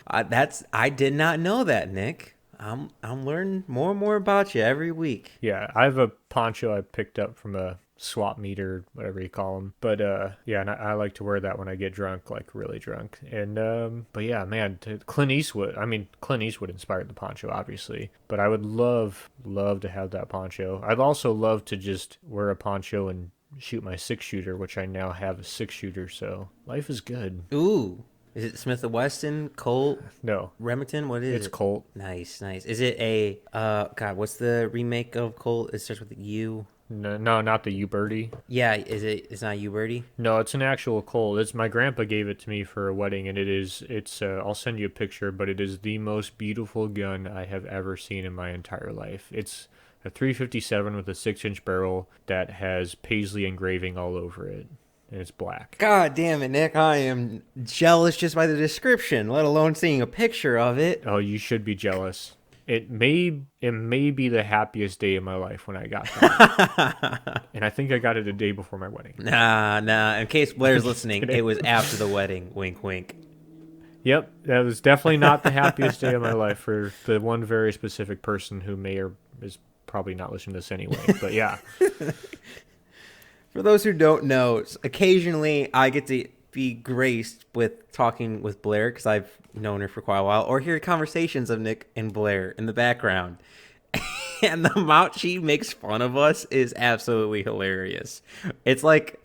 I did not know that, Nick. I'm learning more and more about you every week. Yeah, I have a poncho I picked up from a swap meet or whatever you call them. But yeah, and I like to wear that when I get drunk, like really drunk. And but yeah, man, Clint Eastwood. I mean, Clint Eastwood inspired the poncho, obviously. But I would love to have that poncho. I'd also love to just wear a poncho and shoot my 6-shooter, which I now have a 6-shooter. So life is good. Ooh, is it Smith & Wesson, Colt, No, Remington? What is it's it? Colt. Nice, nice. Is it a God? What's the remake of Colt? It starts with a U. No, no, not the U-Birdie. Yeah, is it? It's not U-Birdie. No, it's an actual Colt. It's my grandpa gave it to me for a wedding, and it's. I'll send you a picture, but it is the most beautiful gun I have ever seen in my entire life. It's a 357 with a 6-inch barrel that has paisley engraving all over it, and it's black. God damn it, Nick! I am jealous just by the description, let alone seeing a picture of it. Oh, you should be jealous. It may be the happiest day of my life when I got that, and I think I got it a day before my wedding. Nah. In case Blair's listening, it was after the wedding. Wink, wink. Yep, that was definitely not the happiest day of my life for the one very specific person who may or is probably not listening to this anyway. But yeah. For those who don't know, occasionally I get to be graced with talking with Blair because I've known her for quite a while, or hear conversations of Nick and Blair in the background. And the amount she makes fun of us is absolutely hilarious. It's like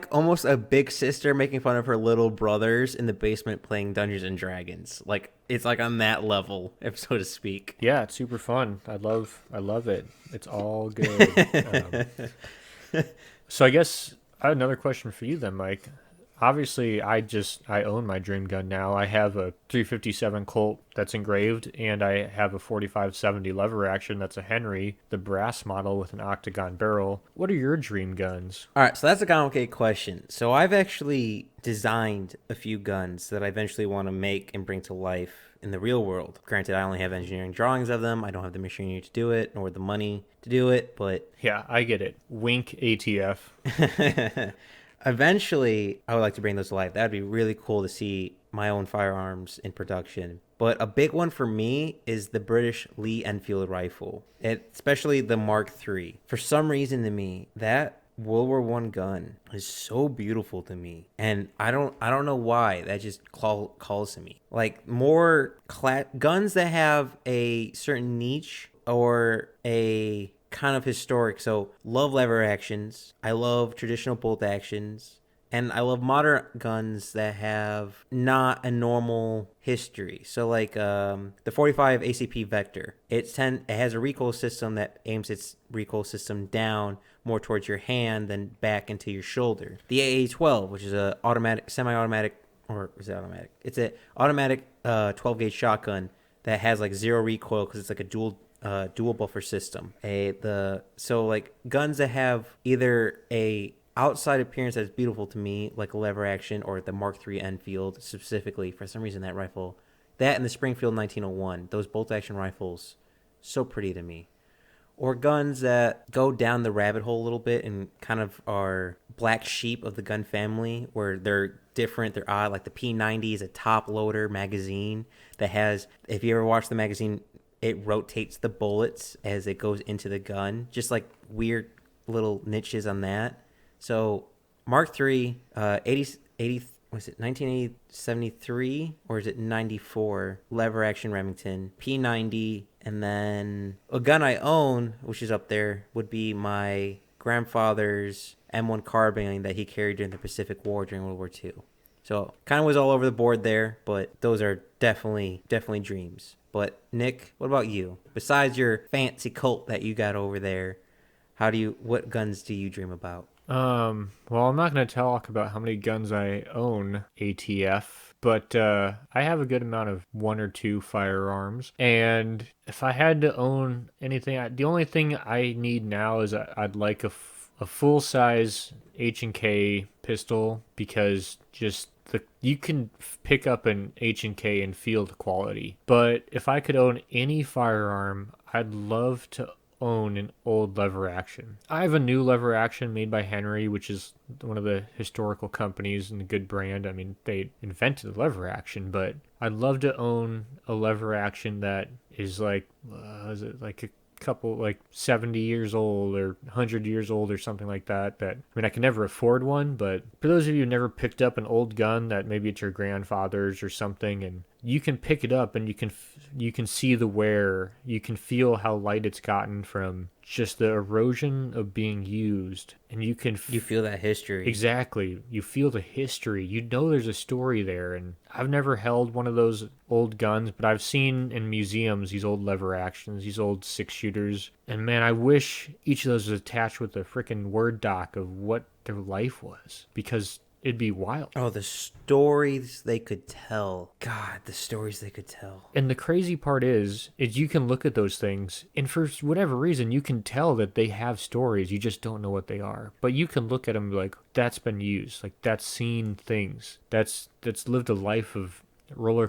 almost a big sister making fun of her little brothers in the basement playing Dungeons and Dragons. Like it's like on that level, if so to speak. Yeah, it's super fun. I love it. It's all good. So I guess I have another question for you then, Mike. Obviously, I own my dream gun now. I have a 357 Colt that's engraved, and I have a 4570 lever action that's a Henry, the brass model with an octagon barrel. What are your dream guns? All right, so that's a complicated question. So I've actually designed a few guns that I eventually want to make and bring to life in the real world. Granted, I only have engineering drawings of them. I don't have the machinery to do it, nor the money to do it, but Yeah, I get it. Wink ATF. eventually, I would like to bring those to life. That'd be really cool to see my own firearms in production. But a big one for me is the British Lee Enfield rifle, especially the Mark III. For some reason to me, that World War One gun is so beautiful to me, and I don't know why. That just calls to me. Like more guns that have a certain niche or a kind of historic. So love lever actions. I love traditional bolt actions. And I love modern guns that have not a normal history. So like the 45 ACP Vector, it has a recoil system that aims its recoil system down more towards your hand than back into your shoulder. The AA-12, which is a automatic, semi-automatic, or is it automatic? It's an automatic 12 gauge shotgun that has like zero recoil because it's like a dual buffer system. So like guns that have either a outside appearance that's beautiful to me, like a lever action, or the Mark III Enfield specifically. For some reason, that rifle, that and the Springfield 1901, those bolt action rifles, so pretty to me. Or guns that go down the rabbit hole a little bit and kind of are black sheep of the gun family, where they're different, they're odd. Like the P90 is a top loader magazine that has, if you ever watch the magazine, it rotates the bullets as it goes into the gun. Just like weird little niches on that. So Mark III, 80, was it 1973 or is it 94? Lever action Remington, P90, and then a gun I own, which is up there, would be my grandfather's M1 carbine that he carried during the Pacific War during World War II. So kind of was all over the board there, but those are definitely dreams. But Nick, what about you? Besides your fancy Colt that you got over there, what guns do you dream about? Well, I'm not going to talk about how many guns I own, ATF, but I have a good amount of one or two firearms. And if I had to own anything, the only thing I need now is I'd like a full-size H&K pistol because just you can pick up an H&K and feel the quality. But if I could own any firearm, I'd love to own an old lever action. I have a new lever action made by Henry, which is one of the historical companies and a good brand. I mean, they invented the lever action, but I'd love to own a lever action that is like, is it like a couple, like 70 years old or 100 years old or something like that. I mean, I can never afford one, but for those of you who never picked up an old gun that maybe it's your grandfather's or something, and you can pick it up and you can see the wear, you can feel how light it's gotten from just the erosion of being used, and you feel that history. Exactly. You feel the history. You know there's a story there, and I've never held one of those old guns, but I've seen in museums these old lever actions, these old 6-shooters, and man, I wish each of those was attached with a freaking Word doc of what their life was, because it'd be wild. Oh, the stories they could tell. God, the stories they could tell. And the crazy part is you can look at those things, and for whatever reason, you can tell that they have stories. You just don't know what they are. But you can look at them like, that's been used. Like, that's seen things. That's lived a life of a roller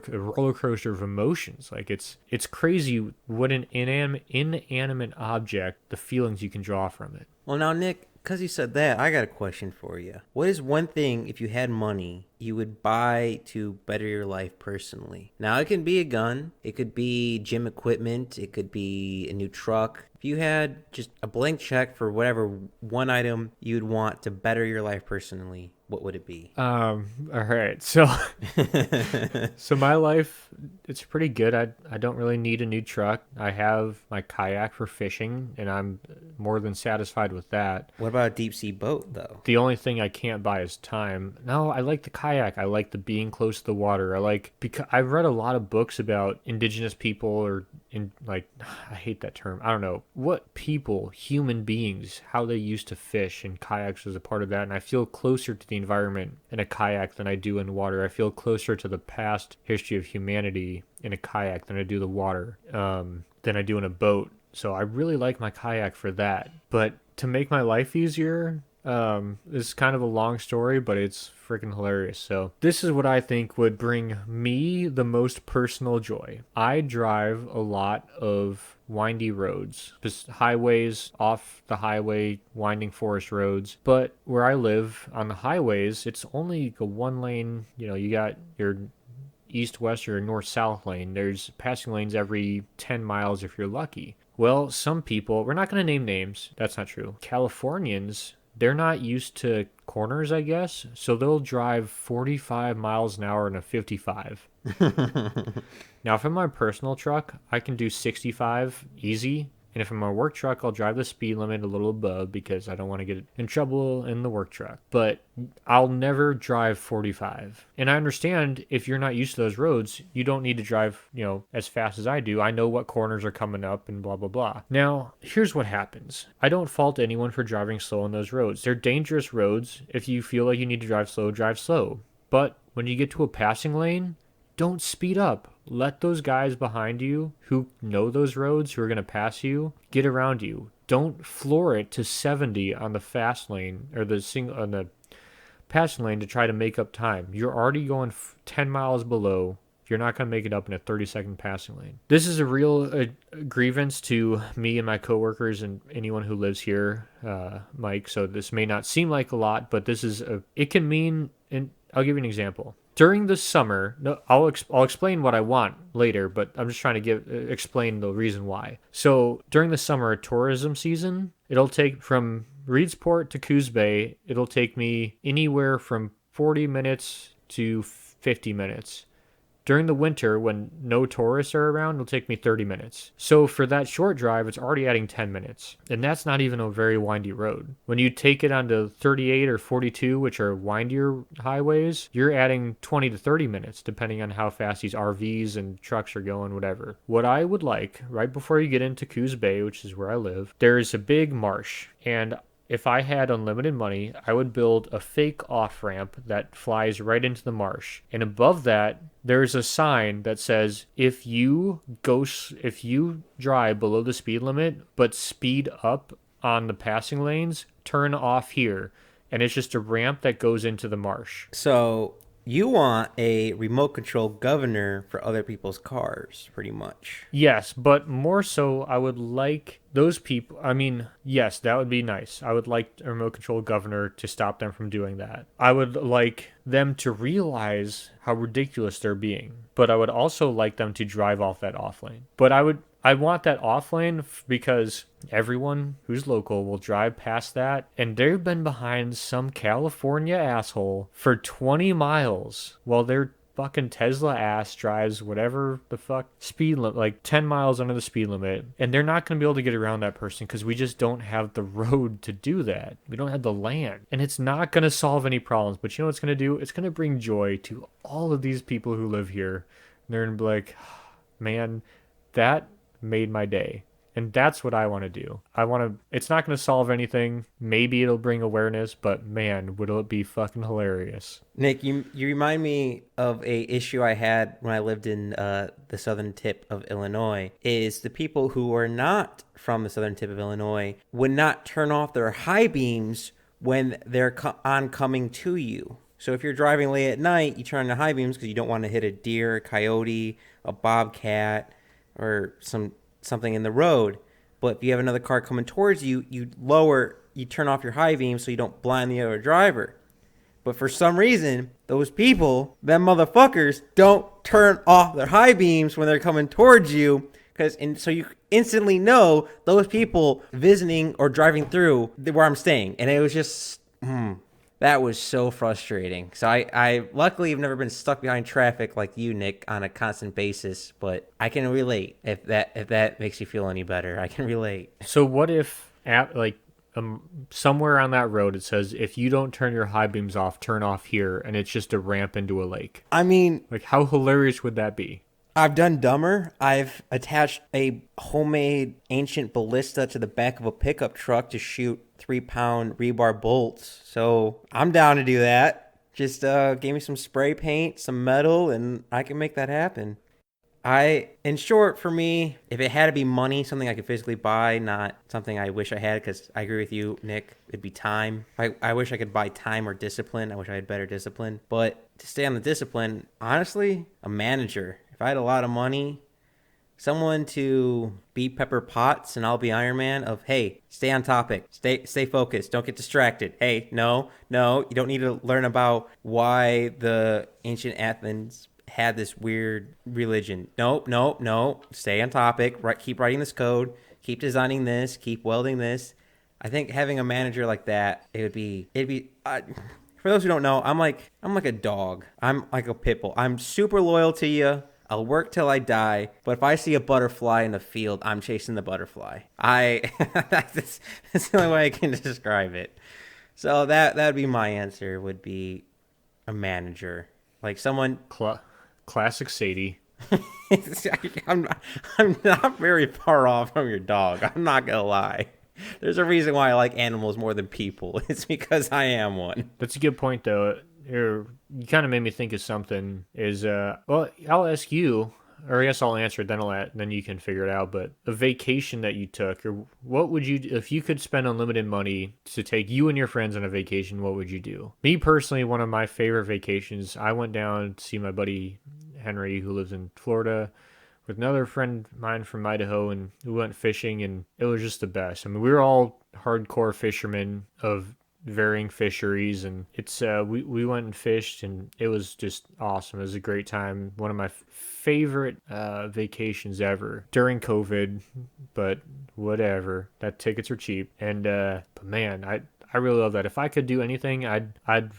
coaster of emotions. Like, it's crazy what an inanimate object, the feelings you can draw from it. Well, now, Nick, because you said that, I got a question for you. What is one thing, if you had money, you would buy to better your life personally? Now, it can be a gun. It could be gym equipment. It could be a new truck. If you had just a blank check for whatever one item you'd want to better your life personally, what would it be? All right. So my life, it's pretty good. I don't really need a new truck. I have my kayak for fishing, and I'm more than satisfied with that. What about a deep sea boat, though? The only thing I can't buy is time. No, I like the kayak. I like the being close to the water. Because I've read a lot of books about indigenous people I hate that term. I don't know. What people, human beings, how they used to fish, and kayaks was a part of that. And I feel closer to the environment in a kayak than I do in water. I feel closer to the past history of humanity in a kayak than I do the water, than I do in a boat. So I really like my kayak for that. But to make my life easier, this is kind of a long story, but it's freaking hilarious. So this is what I think would bring me the most personal joy. I drive a lot of windy roads, just highways, off the highway, winding forest roads. But where I live on the highways, it's only a one lane. You got your east-west or north-south lane. There's passing lanes every 10 miles if you're lucky. Well, some people, we're not going to name names. That's not true. Californians, they're not used to corners, I guess. So they'll drive 45 miles an hour in a 55. Now, if I'm my personal truck, I can do 65 easy. And if I'm my work truck, I'll drive the speed limit a little above because I don't want to get in trouble in the work truck. But I'll never drive 45. And I understand if you're not used to those roads, you don't need to drive, as fast as I do. I know what corners are coming up and blah, blah, blah. Now, here's what happens. I don't fault anyone for driving slow on those roads. They're dangerous roads. If you feel like you need to drive slow, drive slow. But when you get to a passing lane, don't speed up. Let those guys behind you who know those roads, who are going to pass you, get around you. Don't floor it to 70 on the fast lane or on the passing lane to try to make up time. You're already going 10 miles below. You're not going to make it up in a 30-second passing lane. This is a real grievance to me and my coworkers and anyone who lives here, Mike. So this may not seem like a lot, but it can mean, and I'll give you an example. During the summer, I'll explain what I want later, but I'm just trying to explain the reason why. So during the summer tourism season, it'll take from Reedsport to Coos Bay, it'll take me anywhere from 40 minutes to 50 minutes. During the winter, when no tourists are around, it'll take me 30 minutes. So for that short drive, it's already adding 10 minutes. And that's not even a very windy road. When you take it onto 38 or 42, which are windier highways, you're adding 20 to 30 minutes, depending on how fast these RVs and trucks are going, whatever. What I would like, right before you get into Coos Bay, which is where I live, there's a big marsh. And if I had unlimited money, I would build a fake off-ramp that flies right into the marsh. And above that, there's a sign that says, if you drive below the speed limit, but speed up on the passing lanes, turn off here. And it's just a ramp that goes into the marsh. So you want a remote control governor for other people's cars, pretty much. Yes, but more so, I would like those people. I mean, yes, that would be nice. I would like a remote control governor to stop them from doing that. I would like them to realize how ridiculous they're being, but I would also like them to drive off that off lane. But I want that off lane because everyone who's local will drive past that, and they've been behind some California asshole for 20 miles while their fucking Tesla ass drives whatever the fuck speed limit, like 10 miles under the speed limit, and they're not going to be able to get around that person because we just don't have the road to do that. We don't have the land, and it's not going to solve any problems. But you know what it's going to do? It's going to bring joy to all of these people who live here. They're going to be like, man, that made my day. And that's what I want to do. It's not going to solve anything. Maybe it'll bring awareness, but man, would it be fucking hilarious. Nick, you remind me of a issue I had when I lived in the southern tip of Illinois. Is the people who are not from the southern tip of Illinois would not turn off their high beams when they're oncoming to you. So if you're driving late at night, you turn on the high beams because you don't want to hit a deer, a coyote, a bobcat, or something in the road. But if you have another car coming towards you, you turn off your high beams so you don't blind the other driver. But for some reason, those people, them motherfuckers, don't turn off their high beams when they're coming towards you. So you instantly know those people visiting or driving through where I'm staying. And it was just, that was so frustrating. So I luckily have never been stuck behind traffic like you, Nick, on a constant basis. But I can relate. If that makes you feel any better, I can relate. So what if somewhere on that road it says if you don't turn your high beams off, turn off here, and it's just a ramp into a lake? I mean, like how hilarious would that be? I've done dumber. I've attached a homemade ancient ballista to the back of a pickup truck to shoot 3-pound rebar bolts. So I'm down to do that. Just give me some spray paint, some metal, and I can make that happen. In short, for me, if it had to be money, something I could physically buy, not something I wish I had, because I agree with you, Nick, it'd be time. I wish I could buy time or discipline. I wish I had better discipline. But to stay on the discipline, honestly, a manager. If I had a lot of money, someone to be Pepper Potts and I'll be Iron Man of, hey, stay on topic, stay focused, don't get distracted. Hey, no, you don't need to learn about why the ancient Athens had this weird religion. Nope, stay on topic, keep writing this code, keep designing this, keep welding this. I think having a manager like that, it'd be for those who don't know, I'm like a dog. I'm like a pit bull. I'm super loyal to you. I'll work till I die, but if I see a butterfly in the field, I'm chasing the butterfly. That's the only way I can describe it. So that'd be my answer, would be a manager. Like someone... Classic Sadie. I'm not very far off from your dog. I'm not going to lie. There's a reason why I like animals more than people. It's because I am one. That's a good point, though. You kind of made me think of something. Well, I'll ask you, or I guess I'll answer it, then you can figure it out. But a vacation that you took, or what would you, if you could spend unlimited money to take you and your friends on a vacation, what would you do? Me personally, one of my favorite vacations, I went down to see my buddy Henry, who lives in Florida, with another friend of mine from Idaho, and we went fishing, and it was just the best. I mean, we were all hardcore fishermen of varying fisheries, and it's we went and fished, and it was just awesome. It was a great time. One of my favorite vacations ever during COVID, but whatever. That tickets are cheap, and but man, I really love that. If I could do anything, I'd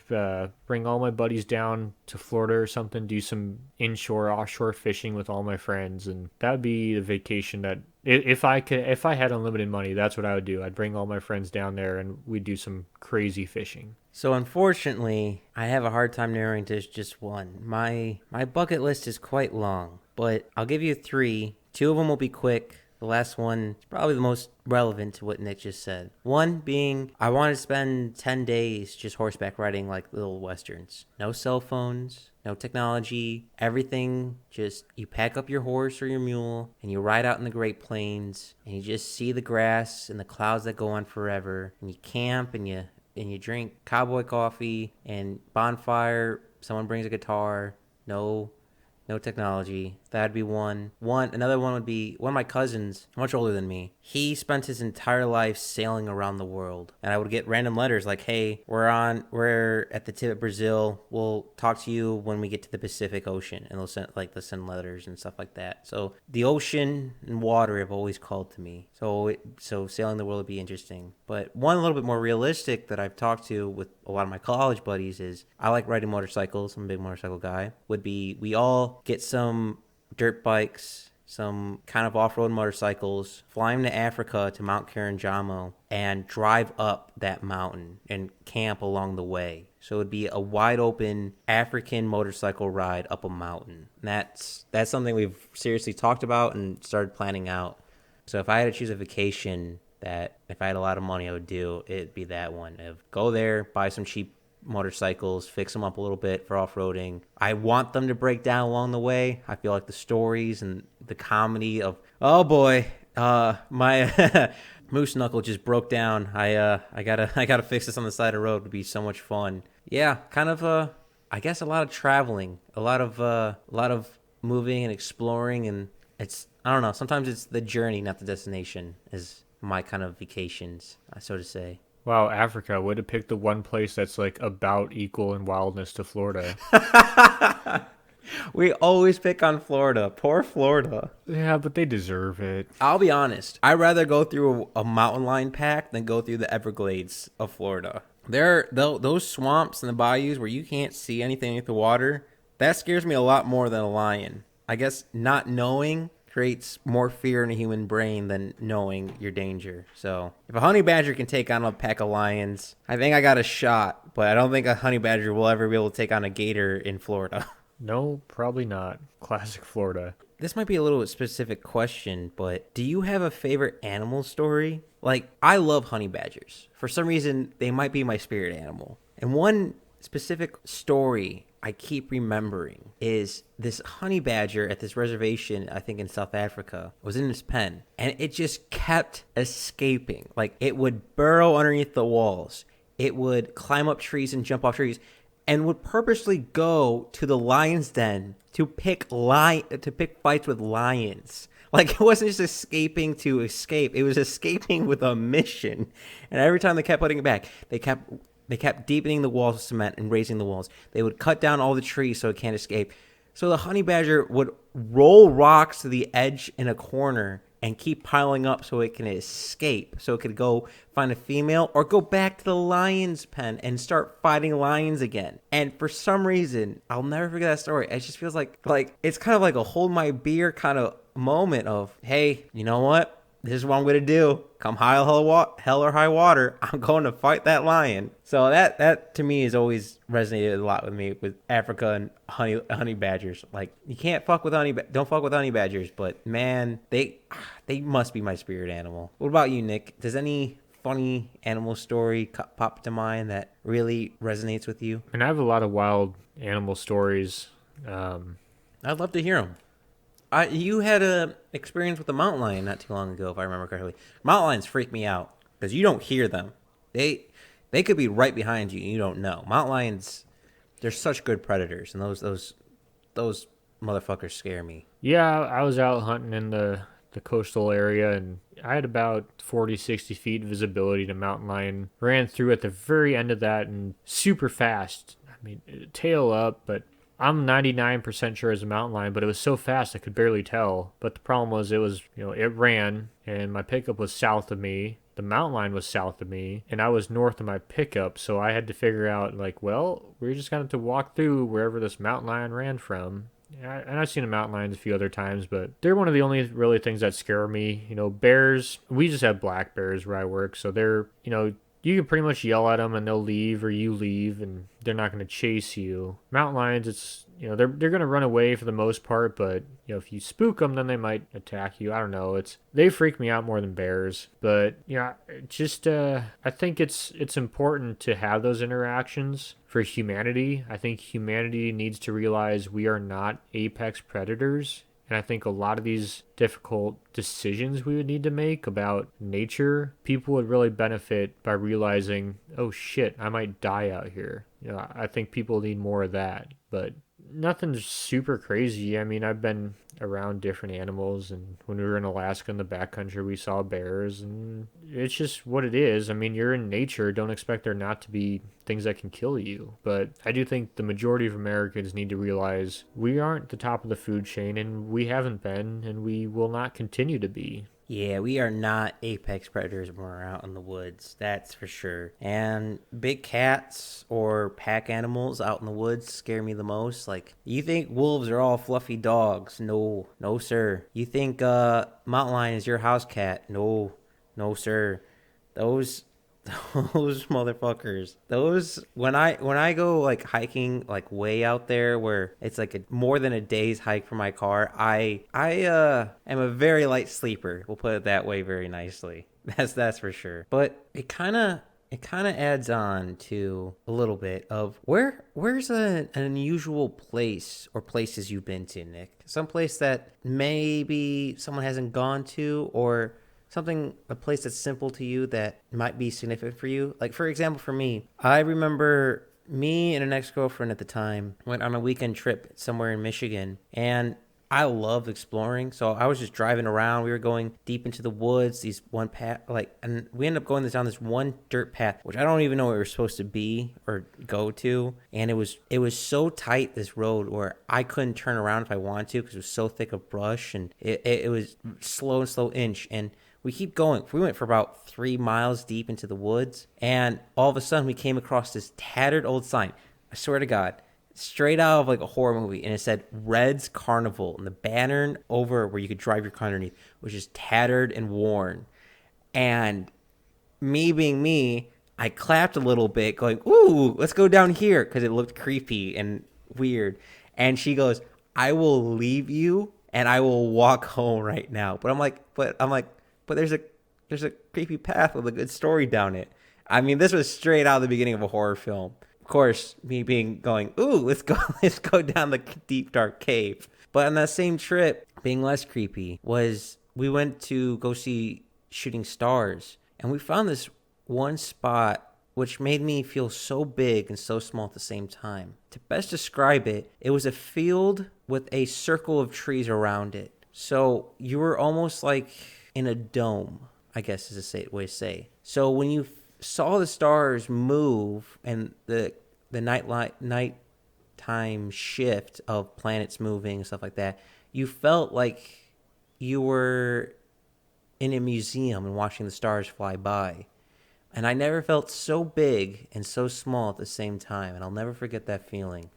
bring all my buddies down to Florida or something, do some inshore, offshore fishing with all my friends, and that would be the vacation that if I had unlimited money, that's what I would do. I'd bring all my friends down there and we'd do some crazy fishing. So unfortunately, I have a hard time narrowing to just one. My bucket list is quite long, but I'll give you 3. 2 of them will be quick. The last one is probably the most relevant to what Nick just said. One being, I want to spend 10 days just horseback riding like little westerns. No cell phones, No technology, everything. Just you pack up your horse or your mule and you ride out in the Great Plains and you just see the grass and the clouds that go on forever. And you camp and you drink cowboy coffee and bonfire. Someone brings a guitar. No technology. That'd be one. Another one would be one of my cousins, much older than me. He spent his entire life sailing around the world, and I would get random letters like, "Hey, we're at the tip of Brazil. We'll talk to you when we get to the Pacific Ocean," and they'll send letters and stuff like that. So the ocean and water have always called to me. So sailing the world would be interesting. But one a little bit more realistic that I've talked to with a lot of my college buddies is I like riding motorcycles. I'm a big motorcycle guy. Would be we all get some dirt bikes, some kind of off-road motorcycles, fly them to Africa to Mount Kilimanjaro and drive up that mountain and camp along the way. So it would be a wide open African motorcycle ride up a mountain. That's something we've seriously talked about and started planning out. So if I had to choose a vacation that if I had a lot of money I would do, it'd be that one. Of go there, buy some cheap motorcycles, fix them up a little bit for off-roading. I want them to break down along the way. I feel like the stories and the comedy of, oh boy, my moose knuckle just broke down. I gotta fix this on the side of the road would be so much fun. Yeah, kind of I guess a lot of traveling, a lot of moving and exploring, and it's I don't know. Sometimes it's the journey, not the destination, is my kind of vacations, so to say. Wow, Africa. Would have picked the one place that's like about equal in wildness to Florida. We always pick on Florida. Poor Florida. Yeah, but they deserve it. I'll be honest. I'd rather go through a mountain lion pack than go through the Everglades of Florida. Those swamps and the bayous where you can't see anything with the water, that scares me a lot more than a lion. I guess not knowing creates more fear in a human brain than knowing your danger. So if a honey badger can take on a pack of lions, I think I got a shot, but I don't think a honey badger will ever be able to take on a gator in Florida. No, probably not. Classic Florida. This might be a little specific question, but do you have a favorite animal story? Like, I love honey badgers. For some reason, they might be my spirit animal. And one specific story I keep remembering is this honey badger at this reservation, I think in South Africa, was in his pen, and it just kept escaping. Like, it would burrow underneath the walls. It would climb up trees and jump off trees, and would purposely go to the lion's den to pick fights with lions. Like, it wasn't just escaping to escape. It was escaping with a mission. And every time they kept putting it back, they kept deepening the walls of cement and raising the walls. They would cut down all the trees so it can't escape. So the honey badger would roll rocks to the edge in a corner and keep piling up so it can escape. So it could go find a female or go back to the lion's pen and start fighting lions again. And for some reason, I'll never forget that story. It just feels like it's kind of like a hold my beer kind of moment of, hey, you know what? This is what I'm going to do. Come hell or high water, I'm going to fight that lion. So that to me has always resonated a lot with me with Africa and honey badgers. Like, you can't fuck with don't fuck with honey badgers, but man, they must be my spirit animal. What about you, Nick? Does any funny animal story pop to mind that really resonates with you? And I have a lot of wild animal stories. I'd love to hear them. You had a experience with a mountain lion not too long ago, if I remember correctly. Mountain lions freak me out because you don't hear them. They could be right behind you and you don't know. Mountain lions, they're such good predators, and those motherfuckers scare me. Yeah, I was out hunting in the coastal area, and I had about 40, 60 feet visibility to mountain lion. Ran through at the very end of that and super fast. I mean, tail up, but I'm 99% sure it's a mountain lion, but it was so fast I could barely tell. But the problem was it ran, and my pickup was south of me. The mountain lion was south of me, and I was north of my pickup, so I had to figure out, like, well, we're just going to have to walk through wherever this mountain lion ran from. And I've seen a mountain lions a few other times, but they're one of the only really things that scare me. Bears, we just have black bears where I work, so they're, you can pretty much yell at them and they'll leave, or you leave and they're not going to chase you. Mountain lions, it's, they're going to run away for the most part, but if you spook them, then they might attack you. I don't know. They freak me out more than bears, but just I think it's important to have those interactions for humanity. I think humanity needs to realize we are not apex predators. And I think a lot of these difficult decisions we would need to make about nature, people would really benefit by realizing, oh shit, I might die out here. I think people need more of that. But nothing's super crazy. I mean, I've been around different animals, and when we were in Alaska in the backcountry, we saw bears, and it's just what it is. I mean, you're in nature. Don't expect there not to be things that can kill you. But I do think the majority of Americans need to realize we aren't the top of the food chain, and we haven't been, and we will not continue to be. Yeah, we are not apex predators when we're out in the woods, that's for sure. And big cats or pack animals out in the woods scare me the most. Like, you think wolves are all fluffy dogs? No, no, sir. You think mountain lion is your house cat? No, no, sir. Those those motherfuckers. Those when I go like hiking like way out there where it's like more than a day's hike for my car, I am a very light sleeper. We'll put it that way very nicely. That's for sure. But it kind of adds on to a little bit of where's an unusual place or places you've been to, Nick? Some place that maybe someone hasn't gone to, or a place that's simple to you that might be significant for you. Like, for example, for me, I remember me and an ex-girlfriend at the time went on a weekend trip somewhere in Michigan, and I loved exploring. So I was just driving around. We were going deep into the woods, these one path, and we ended up going down this one dirt path, which I don't even know where we were supposed to be or go to. And it was so tight, this road, where I couldn't turn around if I wanted to because it was so thick of brush, and it was slow inch. And we keep going. We went for about 3 miles deep into the woods, and all of a sudden we came across this tattered old sign. I swear to God, straight out of like a horror movie, and it said Red's Carnival, and the banner over where you could drive your car underneath was just tattered and worn. And me being me, I clapped a little bit, going, "Ooh, let's go down here," because it looked creepy and weird. And she goes, "I will leave you and I will walk home right now." But I'm like, but there's a creepy path with a good story down it. I mean, this was straight out of the beginning of a horror film. Of course, me going, ooh, let's go down the deep dark cave. But on that same trip, being less creepy, was we went to go see shooting stars, and we found this one spot which made me feel so big and so small at the same time. To best describe it, it was a field with a circle of trees around it. So you were almost like in a dome, I guess is a way to say. So when you saw the stars move and the nighttime shift of planets moving and stuff like that, you felt like you were in a museum and watching the stars fly by. And I never felt so big and so small at the same time, and I'll never forget that feeling.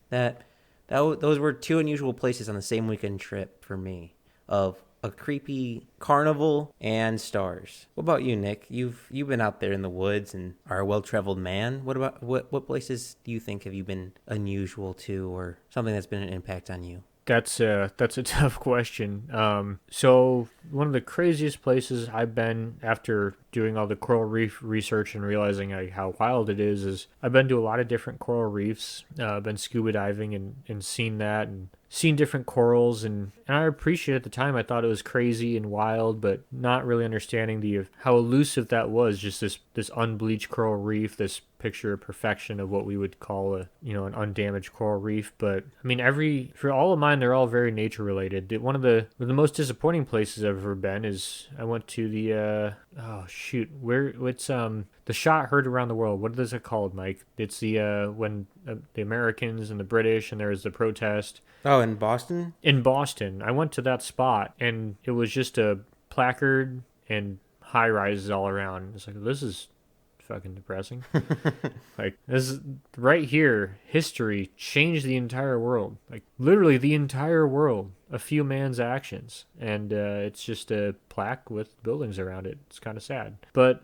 Those were two unusual places on the same weekend trip for me, of a creepy carnival and stars. What about you, Nick? You've been out there in the woods and are a well-traveled man. What places do you think have you been unusual to, or something that's been an impact on you? That's a tough question. So one of the craziest places I've been after doing all the coral reef research and realizing how wild it is I've been to a lot of different coral reefs. I've been scuba diving and seen that and seen different corals, and I appreciate at the time I thought it was crazy and wild, but not really understanding how elusive that was. Just this unbleached coral reef, this picture of perfection of what we would call an undamaged coral reef. But I mean, for all of mine, they're all very nature related. One of the most disappointing places I've ever been is I went to the the shot heard around the world. What is it called, Mike? It's when the Americans and the British, and there was the protest. Oh, in Boston? In Boston. I went to that spot, and it was just a placard and high rises all around. It's like, this is fucking depressing. Like, this is right here. History changed the entire world. Like, literally the entire world. a few man's actions, and it's just a plaque with buildings around it. It's kind of sad. But,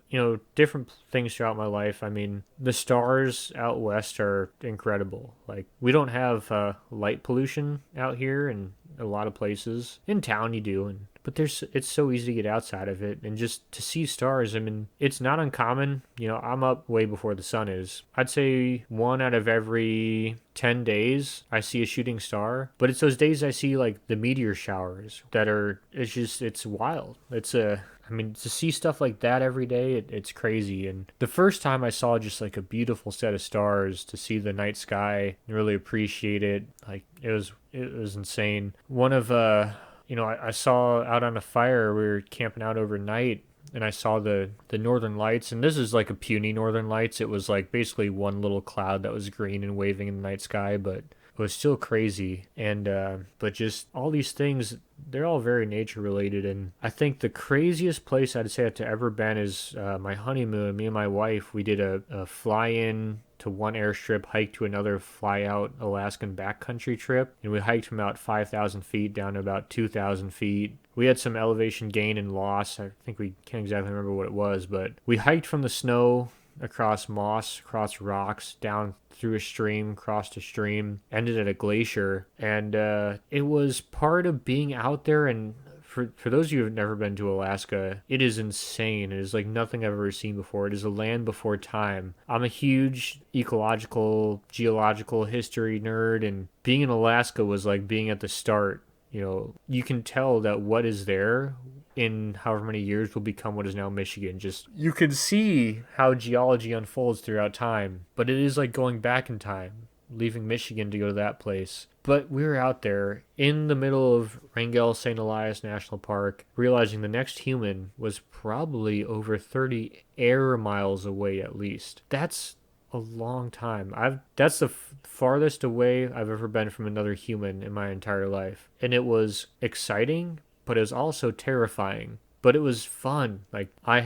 different things throughout my life. I mean, the stars out west are incredible. Like, we don't have light pollution out here in a lot of places. In town you do, but it's so easy to get outside of it and just to see stars. I mean, it's not uncommon. I'm up way before the sun is. I'd say 1 out of every 10 days I see a shooting star, but it's those days I see like the meteor showers it's wild. To see stuff like that every day, it's crazy. And the first time I saw just like a beautiful set of stars, to see the night sky and really appreciate it, like it was insane. One of I saw out on a fire, we were camping out overnight, and I saw the northern lights, and this is like a puny northern lights. It was like basically one little cloud that was green and waving in the night sky, but it was still crazy. And but just all these things, they're all very nature related. And I think the craziest place I'd say I've ever been is my honeymoon. Me and my wife, we did a fly in to one airstrip, hike to another, fly out Alaskan backcountry trip, and we hiked from about 5,000 feet down to about 2,000 feet. We had some elevation gain and loss. I think we can't exactly remember what it was, but we hiked from the snow across moss, across rocks, down through a stream, crossed a stream, ended at a glacier, and it was part of being out there. And for those of you who have never been to Alaska, it is insane. It is like nothing I've ever seen before. It is a land before time. I'm a huge ecological, geological history nerd, and being in Alaska was like being at the start. You can tell that what is there in however many years will become what is now Michigan. Just, you can see how geology unfolds throughout time, but it is like going back in time, leaving Michigan to go to that place. But we were out there in the middle of Wrangell St. Elias National Park, realizing the next human was probably over 30 air miles away at least. That's a long time. That's the farthest away I've ever been from another human in my entire life. And it was exciting, but it was also terrifying. But it was fun. Like, I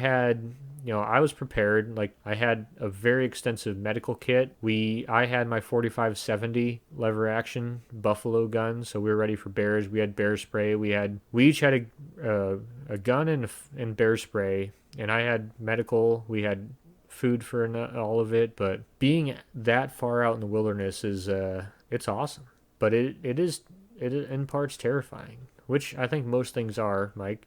was prepared. Like, I had a very extensive medical kit. I had my 45-70 lever action buffalo gun, so we were ready for bears. We had bear spray. We each had a gun and bear spray, and I had medical. We had food for all of it. But being that far out in the wilderness is it's awesome. But it is in parts terrifying, which I think most things are, Mike.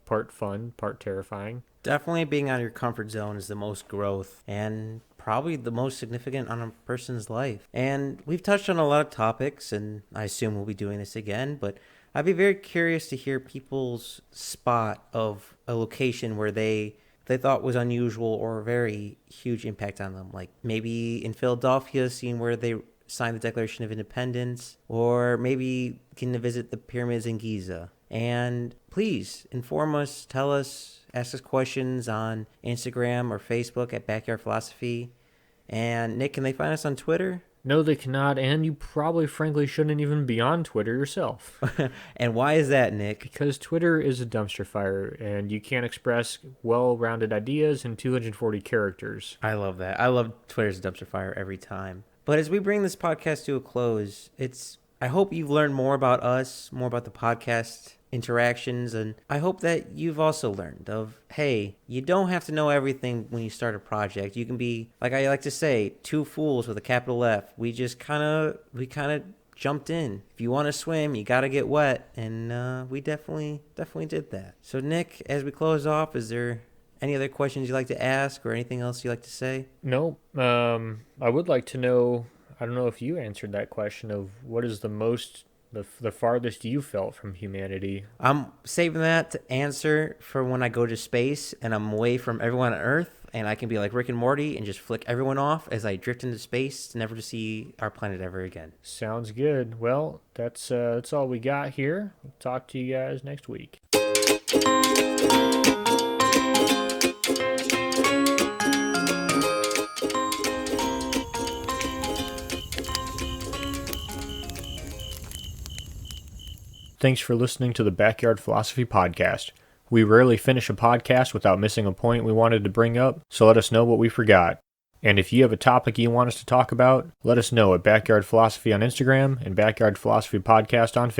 Part fun, part terrifying. Definitely being out of your comfort zone is the most growth and probably the most significant on a person's life. And we've touched on a lot of topics, and I assume we'll be doing this again, but I'd be very curious to hear people's spot of a location where they thought was unusual or a very huge impact on them. Like maybe in Philadelphia, seeing where they signed the Declaration of Independence, or maybe getting to visit the pyramids in Giza. And please inform us, tell us, ask us questions on Instagram or Facebook at Backyard Philosophy. And Nick, can they find us on Twitter? No, they cannot, and you probably frankly shouldn't even be on Twitter yourself. And why is that, Nick? Because Twitter is a dumpster fire, and you can't express well-rounded ideas in 240 characters. I love that. I love Twitter's dumpster fire every time. But as we bring this podcast to a close, I hope you've learned more about us, more about the podcast interactions, and I hope that you've also learned of, hey, you don't have to know everything when you start a project. You can be, like I like to say, two fools with a capital F. We kind of jumped in. If you want to swim, you got to get wet, and we definitely did that. So Nick, as we close off, is there any other questions you'd like to ask or anything else you'd like to say? No. I would like to know, I don't know if you answered that question of what is the farthest you felt from humanity. I'm saving that to answer for when I go to space and I'm away from everyone on Earth, and I can be like Rick and Morty and just flick everyone off as I drift into space, never to see our planet ever again. Sounds good. Well, that's all we got here. We'll talk to you guys next week. Thanks for listening to the Backyard Philosophy Podcast. We rarely finish a podcast without missing a point we wanted to bring up, so let us know what we forgot. And if you have a topic you want us to talk about, let us know at Backyard Philosophy on Instagram and Backyard Philosophy Podcast on Facebook.